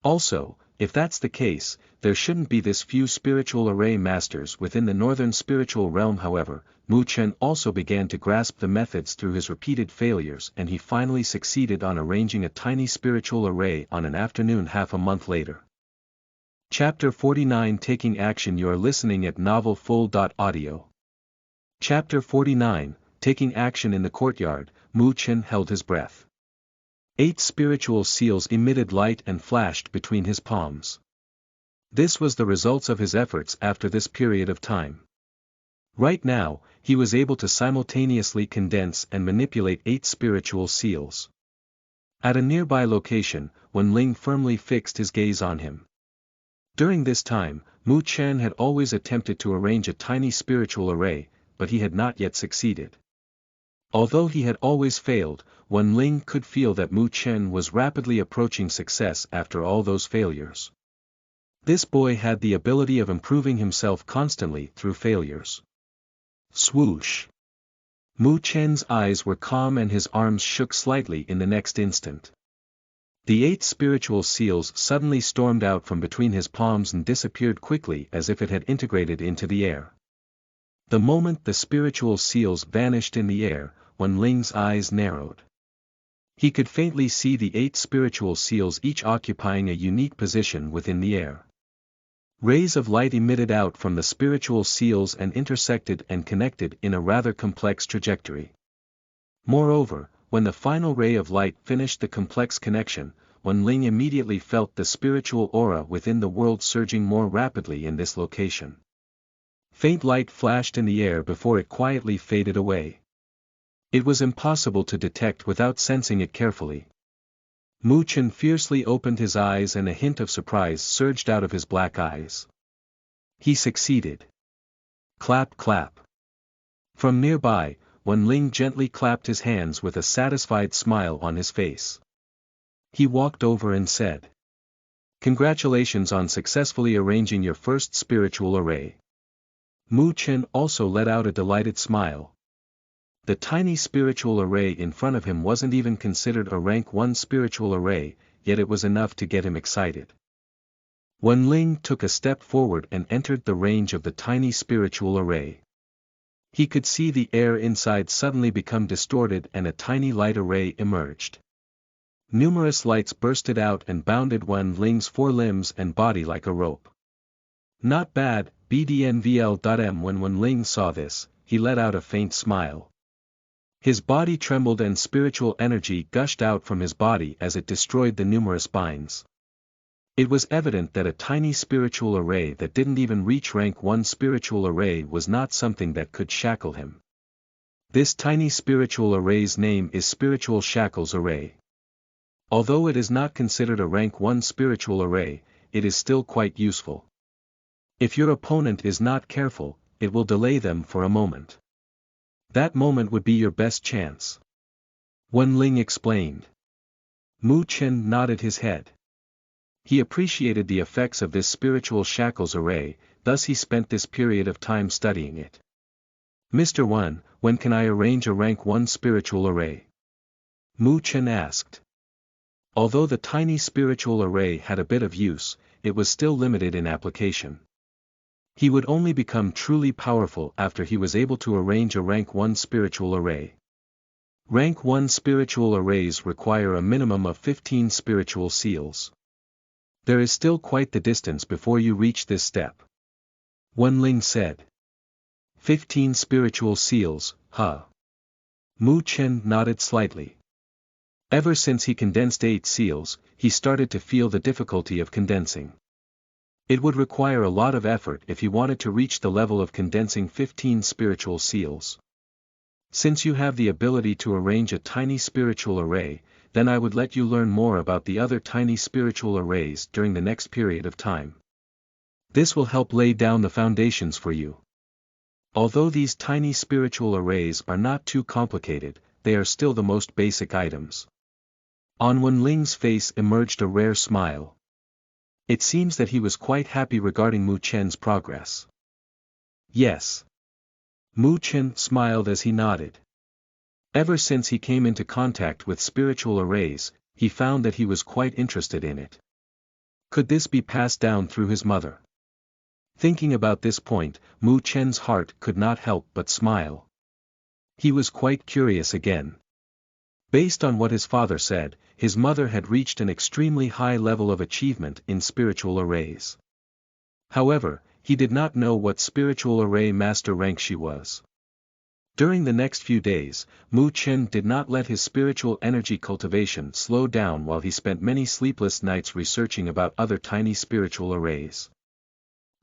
Speaker 1: Also, if that's the case, there shouldn't be this few spiritual array masters within the northern spiritual realm. However, Mu Chen also began to grasp the methods through his repeated failures, and he finally succeeded on arranging a tiny spiritual array on an afternoon half a month later. Chapter 49 Taking Action. You are listening at NovelFull.audio. Chapter 49 Taking Action. In the courtyard, Mu Chen held his breath. 8 spiritual seals emitted light and flashed between his palms. This was the results of his efforts after this period of time. Right now, he was able to simultaneously condense and manipulate 8 spiritual seals. At a nearby location, Wenling firmly fixed his gaze on him. During this time, Mu Chen had always attempted to arrange a tiny spiritual array, but he had not yet succeeded. Although he had always failed, Wenling could feel that Mu Chen was rapidly approaching success after all those failures. This boy had the ability of improving himself constantly through failures. Swoosh! Mu Chen's eyes were calm and his arms shook slightly in the next instant. The 8 spiritual seals suddenly stormed out from between his palms and disappeared quickly as if it had integrated into the air. The moment the spiritual seals vanished in the air, Wenling's eyes narrowed. He could faintly see the 8 spiritual seals each occupying a unique position within the air. Rays of light emitted out from the spiritual seals and intersected and connected in a rather complex trajectory. Moreover, when the final ray of light finished the complex connection, Wenling immediately felt the spiritual aura within the world surging more rapidly in this location. Faint light flashed in the air before it quietly faded away. It was impossible to detect without sensing it carefully. Mu Chen fiercely opened his eyes and a hint of surprise surged out of his black eyes. He succeeded. Clap clap. From nearby, Wenling gently clapped his hands with a satisfied smile on his face. He walked over and said, "Congratulations on successfully arranging your first spiritual array." Mu Chen also let out a delighted smile. The tiny spiritual array in front of him wasn't even considered a rank 1 spiritual array, yet it was enough to get him excited. Wenling took a step forward and entered the range of the tiny spiritual array. He could see the air inside suddenly become distorted and a tiny light array emerged. Numerous lights bursted out and bounded Wenling's 4 limbs and body like a rope. Not bad, BDNVL.M. When Wenling saw this, he let out a faint smile. His body trembled and spiritual energy gushed out from his body as it destroyed the numerous binds. It was evident that a tiny spiritual array that didn't even reach rank 1 spiritual array was not something that could shackle him. This tiny spiritual array's name is Spiritual Shackles Array. Although it is not considered a rank 1 spiritual array, it is still quite useful. If your opponent is not careful, it will delay them for a moment. That moment would be your best chance. Wenling explained. Mu Chen nodded his head. He appreciated the effects of this spiritual shackles array, thus he spent this period of time studying it. Mr. Wen, when can I arrange a rank 1 spiritual array? Mu Chen asked. Although the tiny spiritual array had a bit of use, it was still limited in application. He would only become truly powerful after he was able to arrange a rank 1 spiritual array. Rank 1 spiritual arrays require a minimum of 15 spiritual seals. There is still quite the distance before you reach this step. Wenling said. 15 spiritual seals, huh? Mu Chen nodded slightly. Ever since he condensed 8 seals, he started to feel the difficulty of condensing. It would require a lot of effort if he wanted to reach the level of condensing 15 spiritual seals. Since you have the ability to arrange a tiny spiritual array, then I would let you learn more about the other tiny spiritual arrays during the next period of time. This will help lay down the foundations for you. Although these tiny spiritual arrays are not too complicated, they are still the most basic items. On Wenling's face emerged a rare smile. It seems that he was quite happy regarding Mu Chen's progress. Yes. Mu Chen smiled as he nodded. Ever since he came into contact with spiritual arrays, he found that he was quite interested in it. Could this be passed down through his mother? Thinking about this point, Mu Chen's heart could not help but smile. He was quite curious again. Based on what his father said, his mother had reached an extremely high level of achievement in spiritual arrays. However, he did not know what spiritual array master rank she was. During the next few days, Mu Chen did not let his spiritual energy cultivation slow down while he spent many sleepless nights researching about other tiny spiritual arrays.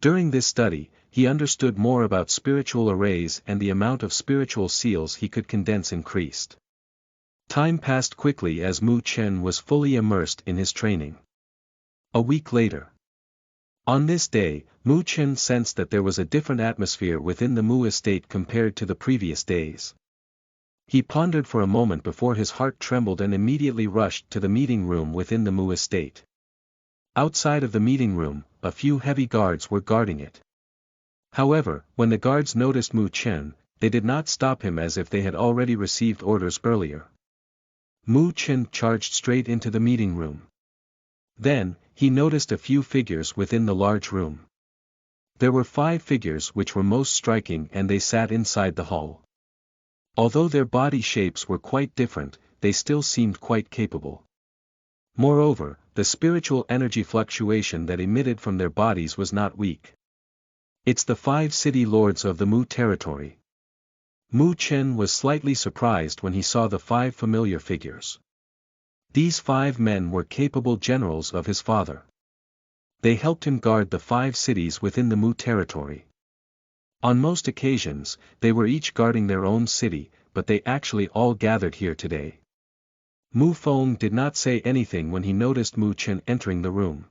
Speaker 1: During this study, he understood more about spiritual arrays and the amount of spiritual seals he could condense increased. Time passed quickly as Mu Chen was fully immersed in his training. A week later. On this day, Mu Chen sensed that there was a different atmosphere within the Mu estate compared to the previous days. He pondered for a moment before his heart trembled and immediately rushed to the meeting room within the Mu estate. Outside of the meeting room, a few heavy guards were guarding it. However, when the guards noticed Mu Chen, they did not stop him as if they had already received orders earlier. Mu Chen charged straight into the meeting room. Then, he noticed a few figures within the large room. There were 5 figures which were most striking and they sat inside the hall. Although their body shapes were quite different, they still seemed quite capable. Moreover, the spiritual energy fluctuation that emitted from their bodies was not weak. It's the 5 city lords of the Mu territory. Mu Chen was slightly surprised when he saw the 5 familiar figures. These 5 men were capable generals of his father. They helped him guard the 5 cities within the Mu territory. On most occasions, they were each guarding their own city, but they actually all gathered here today. Mu Feng did not say anything when he noticed Mu Chen entering the room.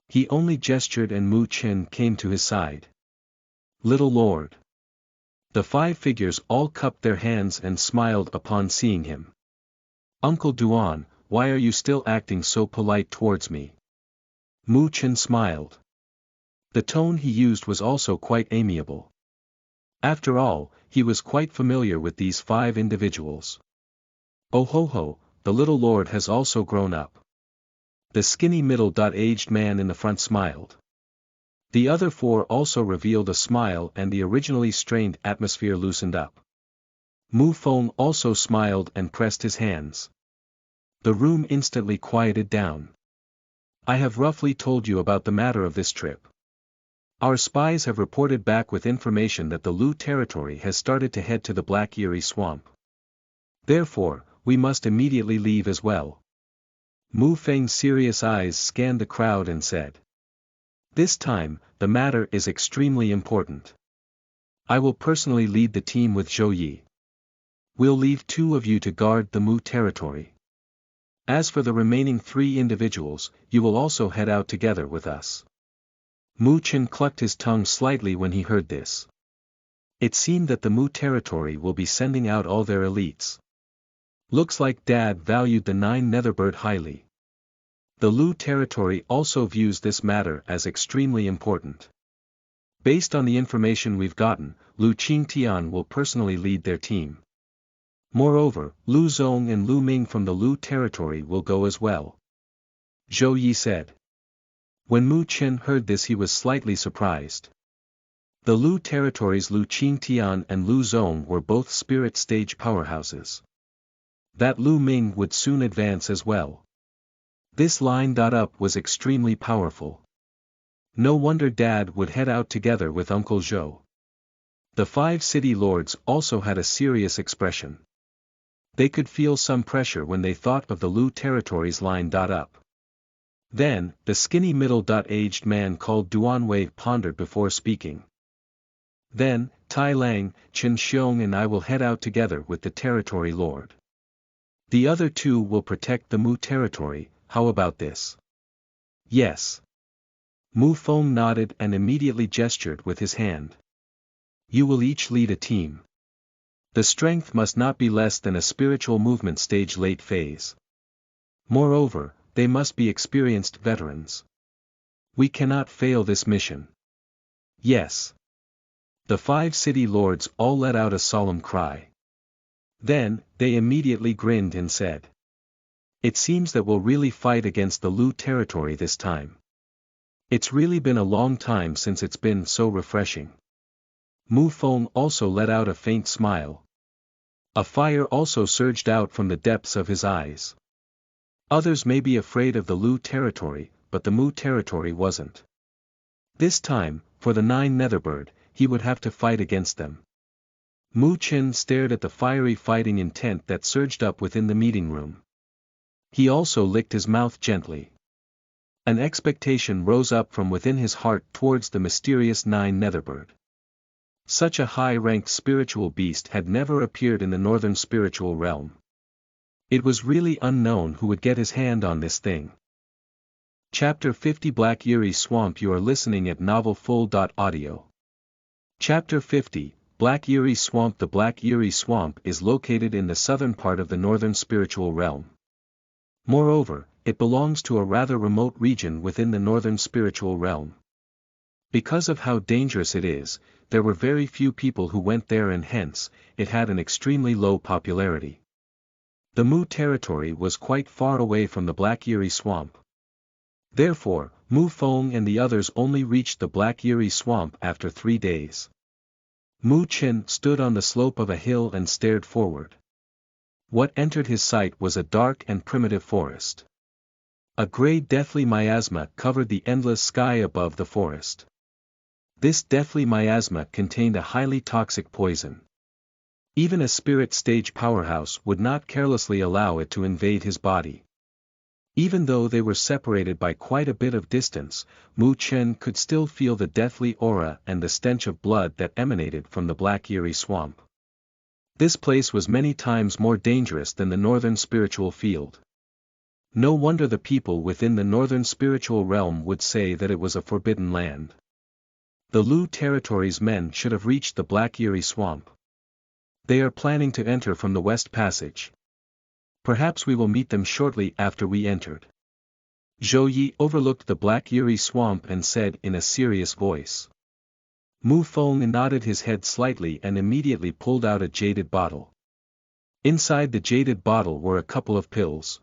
Speaker 1: He only gestured and Mu Chen came to his side. Little Lord. The 5 figures all cupped their hands and smiled upon seeing him. Uncle Duan, why are you still acting so polite towards me? Mu Chen smiled. The tone he used was also quite amiable. After all, he was quite familiar with these 5 individuals. Oh ho ho, the little lord has also grown up. The skinny middle-aged man in the front smiled. The other 4 also revealed a smile and the originally strained atmosphere loosened up. Mu Feng also smiled and pressed his hands. The room instantly quieted down. I have roughly told you about the matter of this trip. Our spies have reported back with information that the Lu territory has started to head to the Black Yuri swamp. Therefore, we must immediately leave as well. Mu Feng's serious eyes scanned the crowd and said. This time, the matter is extremely important. I will personally lead the team with Zhou Yi. We'll leave 2 of you to guard the Mu territory. As for the remaining 3 individuals, you will also head out together with us. Mu Chen clucked his tongue slightly when he heard this. It seemed that the Mu territory will be sending out all their elites. Looks like Dad valued the 9 Netherbird highly. The Lu territory also views this matter as extremely important. Based on the information we've gotten, Lu Qingtian will personally lead their team. Moreover, Lu Zong and Lu Ming from the Lu territory will go as well. Zhou Yi said. When Mu Chen heard this he was slightly surprised. The Lu territories Lu Qingtian and Lu Zong were both spirit stage powerhouses. That Lu Ming would soon advance as well. This line up was extremely powerful. No wonder Dad would head out together with Uncle Zhou. The 5 city lords also had a serious expression. They could feel some pressure when they thought of the Lu territories line up. Then, the skinny middle-aged man called Duanwei pondered before speaking. Then, Tai Lang, Chen Xiong and I will head out together with the territory lord. The other 2 will protect the Mu territory, how about this? Yes. Mu Feng nodded and immediately gestured with his hand. You will each lead a team. The strength must not be less than a spiritual movement stage late phase. Moreover, they must be experienced veterans. We cannot fail this mission. Yes. The 5 city lords all let out a solemn cry. Then, they immediately grinned and said. It seems that we'll really fight against the Lu territory this time. It's really been a long time since it's been so refreshing. Mu Feng also let out a faint smile. A fire also surged out from the depths of his eyes. Others may be afraid of the Lu territory, but the Mu territory wasn't. This time, for the 9 Netherbird, he would have to fight against them. Mu Qin stared at the fiery fighting intent that surged up within the meeting room. He also licked his mouth gently. An expectation rose up from within his heart towards the mysterious 9 Netherbird. Such a high-ranked spiritual beast had never appeared in the northern spiritual realm. It was really unknown who would get his hand on this thing. Chapter 50 Black Yuri Swamp. You are listening at novelfull.audio. Chapter 50, Black Yuri Swamp. The Black Yuri Swamp is located in the southern part of the northern spiritual realm. Moreover, it belongs to a rather remote region within the northern spiritual realm. Because of how dangerous it is, there were very few people who went there and hence, it had an extremely low popularity. The Mu territory was quite far away from the Black Yuri Swamp. Therefore, Mu Feng and the others only reached the Black Yuri Swamp after 3 days. Mu Qin stood on the slope of a hill and stared forward. What entered his sight was a dark and primitive forest. A grey deathly miasma covered the endless sky above the forest. This deathly miasma contained a highly toxic poison. Even a spirit stage powerhouse would not carelessly allow it to invade his body. Even though they were separated by quite a bit of distance, Mu Chen could still feel the deathly aura and the stench of blood that emanated from the Black Yuri Swamp. This place was many times more dangerous than the northern spiritual field. No wonder the people within the northern spiritual realm would say that it was a forbidden land. The Lu territory's men should have reached the Black Yuri Swamp. They are planning to enter from the West Passage. Perhaps we will meet them shortly after we entered. Zhou Yi overlooked the Black Yuri Swamp and said in a serious voice. Mu Feng nodded his head slightly and immediately pulled out a jaded bottle. Inside the jaded bottle were a couple of pills.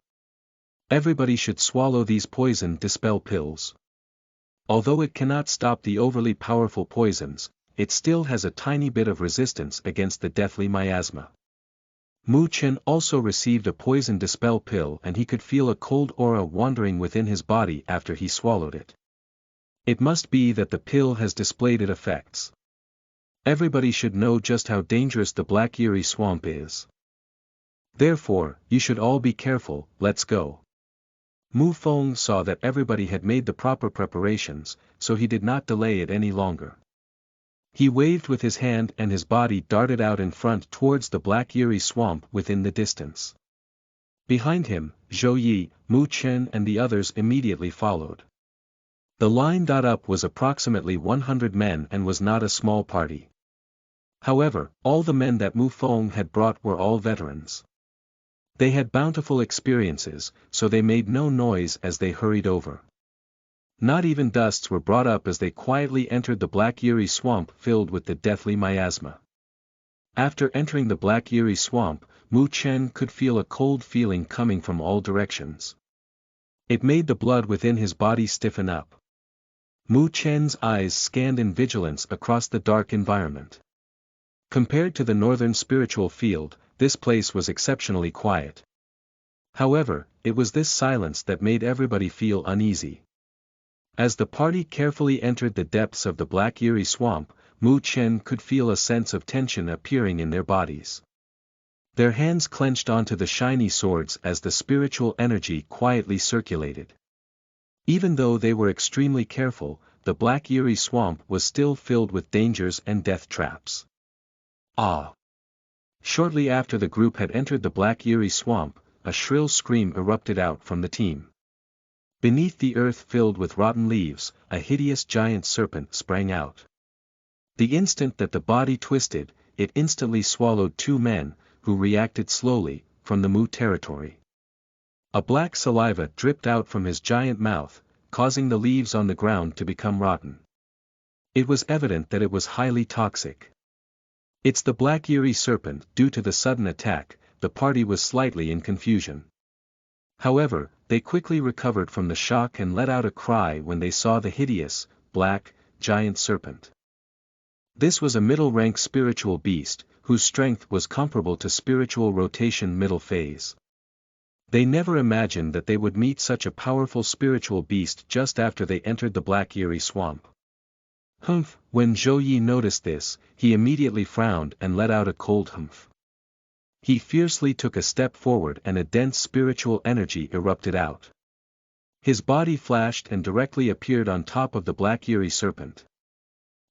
Speaker 1: Everybody should swallow these poison dispel pills. Although it cannot stop the overly powerful poisons, it still has a tiny bit of resistance against the deathly miasma. Mu Chen also received a poison dispel pill and he could feel a cold aura wandering within his body after he swallowed it. It must be that the pill has displayed its effects. Everybody should know just how dangerous the Black Yuri Swamp is. Therefore, you should all be careful. Let's go. Mu Feng saw that everybody had made the proper preparations, so he did not delay it any longer. He waved with his hand and his body darted out in front towards the Black Yuri Swamp within the distance. Behind him, Zhou Yi, Mu Chen and the others immediately followed. The line up was approximately 100 men and was not a small party. However, all the men that Mu Feng had brought were all veterans. They had bountiful experiences, so they made no noise as they hurried over. Not even dusts were brought up as they quietly entered the Black Yuri Swamp filled with the deathly miasma. After entering the Black Yuri Swamp, Mu Chen could feel a cold feeling coming from all directions. It made the blood within his body stiffen up. Mu Chen's eyes scanned in vigilance across the dark environment. Compared to the northern spiritual field, this place was exceptionally quiet. However, it was this silence that made everybody feel uneasy. As the party carefully entered the depths of the Black Eerie Swamp, Mu Chen could feel a sense of tension appearing in their bodies. Their hands clenched onto the shiny swords as the spiritual energy quietly circulated. Even though they were extremely careful, the Black Eerie Swamp was still filled with dangers and death traps. Ah! Shortly after the group had entered the Black Eerie Swamp, a shrill scream erupted out from the team. Beneath the earth filled with rotten leaves, a hideous giant serpent sprang out. The instant that the body twisted, it instantly swallowed two men, who reacted slowly, from the Mu territory. A black saliva dripped out from his giant mouth, causing the leaves on the ground to become rotten. It was evident that it was highly toxic. It's the Black Eerie Serpent. Due to the sudden attack, the party was slightly in confusion. However, they quickly recovered from the shock and let out a cry when they saw the hideous, black, giant serpent. This was a middle-rank spiritual beast, whose strength was comparable to spiritual rotation middle phase. They never imagined that they would meet such a powerful spiritual beast just after they entered the Black Eerie Swamp. Humph! When Zhou Yi noticed this, he immediately frowned and let out a cold humph. He fiercely took a step forward and a dense spiritual energy erupted out. His body flashed and directly appeared on top of the Black Eerie Serpent.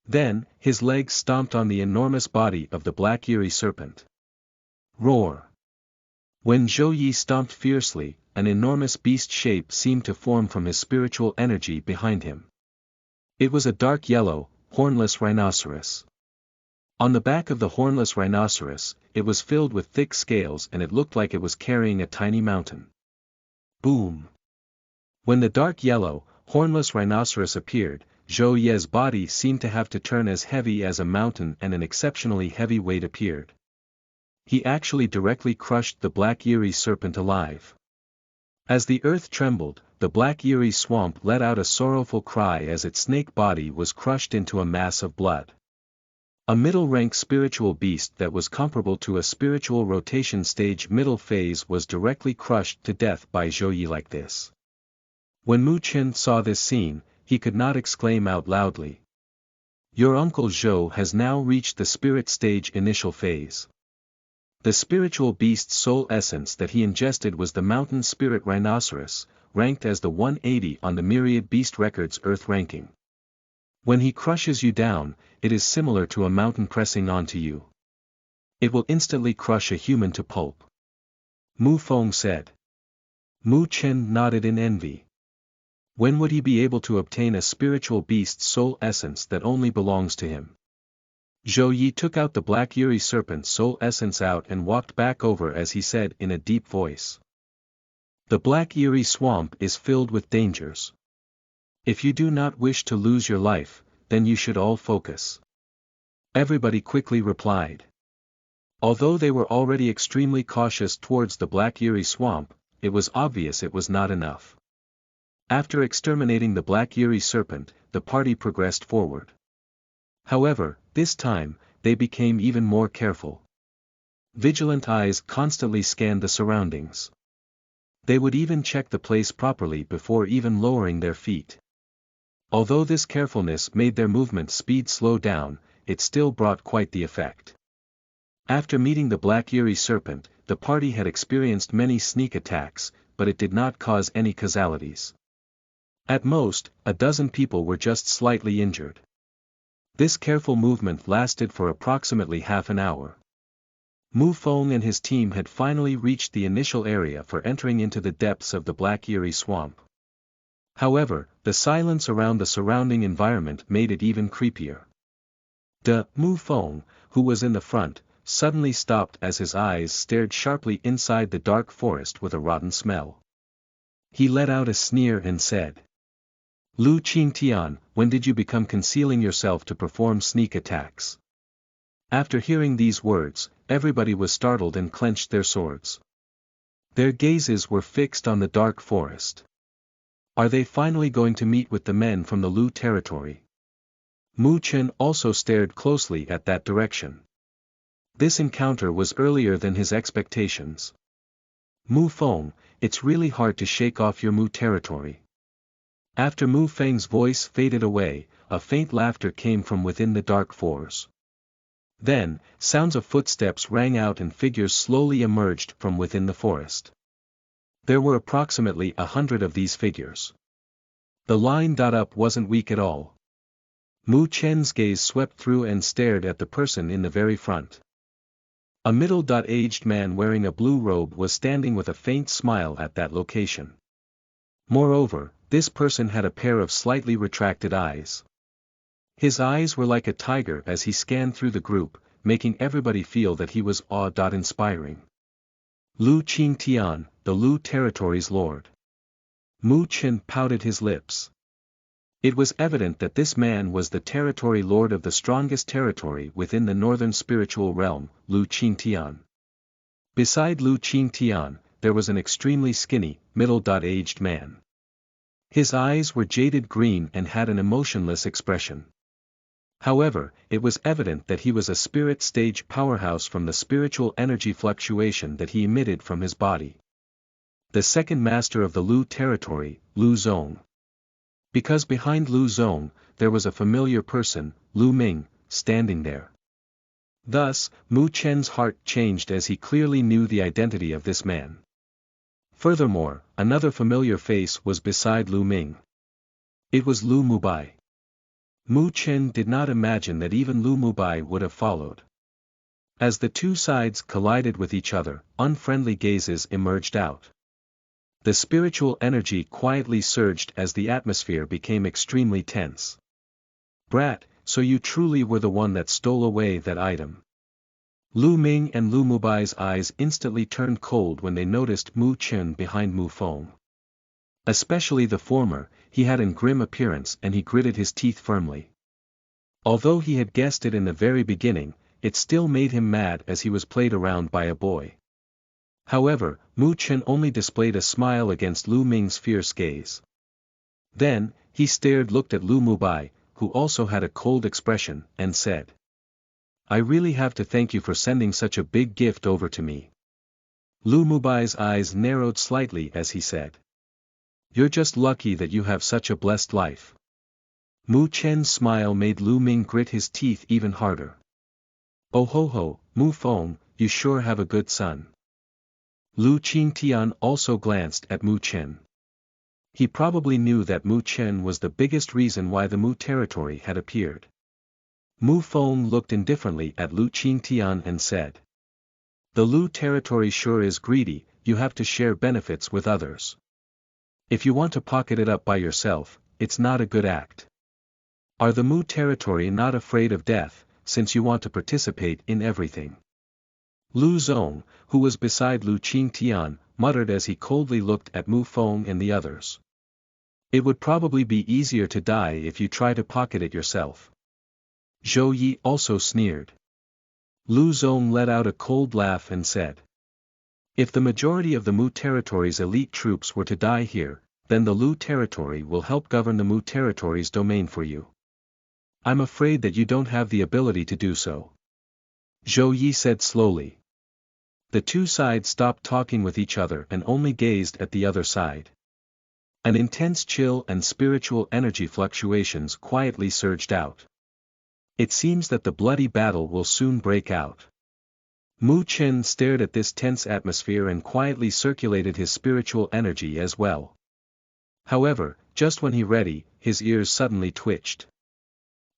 Speaker 1: Then, his legs stomped on the enormous body of the Black Eerie Serpent. Roar! When Zhou Yi stomped fiercely, an enormous beast shape seemed to form from his spiritual energy behind him. It was a dark yellow, hornless rhinoceros. On the back of the hornless rhinoceros, it was filled with thick scales and it looked like it was carrying a tiny mountain. Boom! When the dark yellow, hornless rhinoceros appeared, Zhou Ye's body seemed to have to turn as heavy as a mountain and an exceptionally heavy weight appeared. He actually directly crushed the Black Eerie Serpent alive. As the earth trembled, the Black Eerie Swamp let out a sorrowful cry as its snake body was crushed into a mass of blood. A middle-rank spiritual beast that was comparable to a spiritual rotation stage middle phase was directly crushed to death by Zhou Yi like this. When Mu Chen saw this scene, he could not exclaim out loudly. Your uncle Zhou has now reached the spirit stage initial phase. The spiritual beast's soul essence that he ingested was the mountain spirit rhinoceros, ranked as the 180 on the Myriad Beast Records Earth ranking. When he crushes you down, it is similar to a mountain pressing onto you. It will instantly crush a human to pulp. Mu Feng said. Mu Chen nodded in envy. When would he be able to obtain a spiritual beast's soul essence that only belongs to him? Zhou Yi took out the Black Eerie Serpent's soul essence out and walked back over as he said in a deep voice. The Black Eerie Swamp is filled with dangers. If you do not wish to lose your life, then you should all focus. Everybody quickly replied. Although they were already extremely cautious towards the Black Eerie Swamp, it was obvious it was not enough. After exterminating the Black Eerie Serpent, the party progressed forward. However, this time, they became even more careful. Vigilant eyes constantly scanned the surroundings. They would even check the place properly before even lowering their feet. Although this carefulness made their movement speed slow down, it still brought quite the effect. After meeting the Black Eerie Serpent, the party had experienced many sneak attacks, but it did not cause any casualties. At most, a dozen people were just slightly injured. This careful movement lasted for approximately half an hour. Mu Feng and his team had finally reached the initial area for entering into the depths of the Black Eerie Swamp. However, the silence around the surrounding environment made it even creepier. Mu Feng, who was in the front, suddenly stopped as his eyes stared sharply inside the dark forest with a rotten smell. He let out a sneer and said, Lu Qingtian, when did you become concealing yourself to perform sneak attacks? After hearing these words, everybody was startled and clenched their swords. Their gazes were fixed on the dark forest. Are they finally going to meet with the men from the Lu territory? Mu Chen also stared closely at that direction. This encounter was earlier than his expectations. Mu Feng, it's really hard to shake off your Mu territory. After Mu Feng's voice faded away, a faint laughter came from within the dark forest. Then, sounds of footsteps rang out and figures slowly emerged from within the forest. There were approximately 100 of these figures. The line-up wasn't weak at all. Mu Chen's gaze swept through and stared at the person in the very front. A middle-aged man wearing a blue robe was standing with a faint smile at that location. Moreover, this person had a pair of slightly retracted eyes. His eyes were like a tiger as he scanned through the group, making everybody feel that he was awe-inspiring. Lu Qingtian, the Lu territory's lord. Mu Chen pouted his lips. It was evident that this man was the territory lord of the strongest territory within the northern spiritual realm, Lu Qingtian. Beside Lu Qingtian, there was an extremely skinny, middle-aged man. His eyes were jaded green and had an emotionless expression. However, it was evident that he was a spirit stage powerhouse from the spiritual energy fluctuation that he emitted from his body. The second master of the Lu territory, Lu Zong. Because behind Lu Zong, there was a familiar person, Lu Ming, standing there. Thus, Mu Chen's heart changed as he clearly knew the identity of this man. Furthermore, another familiar face was beside Lu Ming. It was Lu Mubai. Mu Chen did not imagine that even Lu Mubai would have followed. As the two sides collided with each other, unfriendly gazes emerged out. The spiritual energy quietly surged as the atmosphere became extremely tense. Brat, so you truly were the one that stole away that item. Lu Ming and Lu Mubai's eyes instantly turned cold when they noticed Mu Chen behind Mu Feng. Especially the former, he had an grim appearance and he gritted his teeth firmly. Although he had guessed it in the very beginning, it still made him mad as he was played around by a boy. However, Mu Chen only displayed a smile against Lu Ming's fierce gaze. Then, he looked at Lu Mubai, who also had a cold expression, and said, I really have to thank you for sending such a big gift over to me. Lu Mubai's eyes narrowed slightly as he said. You're just lucky that you have such a blessed life. Mu Chen's smile made Lu Ming grit his teeth even harder. Oh ho ho, Mu Feng, you sure have a good son. Lu Qingtian also glanced at Mu Chen. He probably knew that Mu Chen was the biggest reason why the Mu territory had appeared. Mu Feng looked indifferently at Lu Qingtian and said. The Lu territory sure is greedy, you have to share benefits with others. If you want to pocket it up by yourself, it's not a good act. Are the Mu territory not afraid of death, since you want to participate in everything? Lu Zong, who was beside Lu Qingtian, muttered as he coldly looked at Mu Feng and the others. It would probably be easier to die if you try to pocket it yourself. Zhou Yi also sneered. Lu Zong let out a cold laugh and said. If the majority of the Mu territory's elite troops were to die here, then the Lu territory will help govern the Mu territory's domain for you. I'm afraid that you don't have the ability to do so. Zhou Yi said slowly. The two sides stopped talking with each other and only gazed at the other side. An intense chill and spiritual energy fluctuations quietly surged out. It seems that the bloody battle will soon break out. Mu Chen stared at this tense atmosphere and quietly circulated his spiritual energy as well. However, just when he ready, his ears suddenly twitched.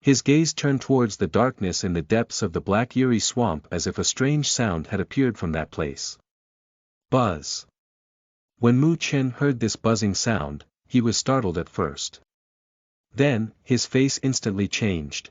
Speaker 1: His gaze turned towards the darkness in the depths of the Black Yuri swamp as if a strange sound had appeared from that place. Buzz. When Mu Chen heard this buzzing sound, he was startled at first. Then, his face instantly changed.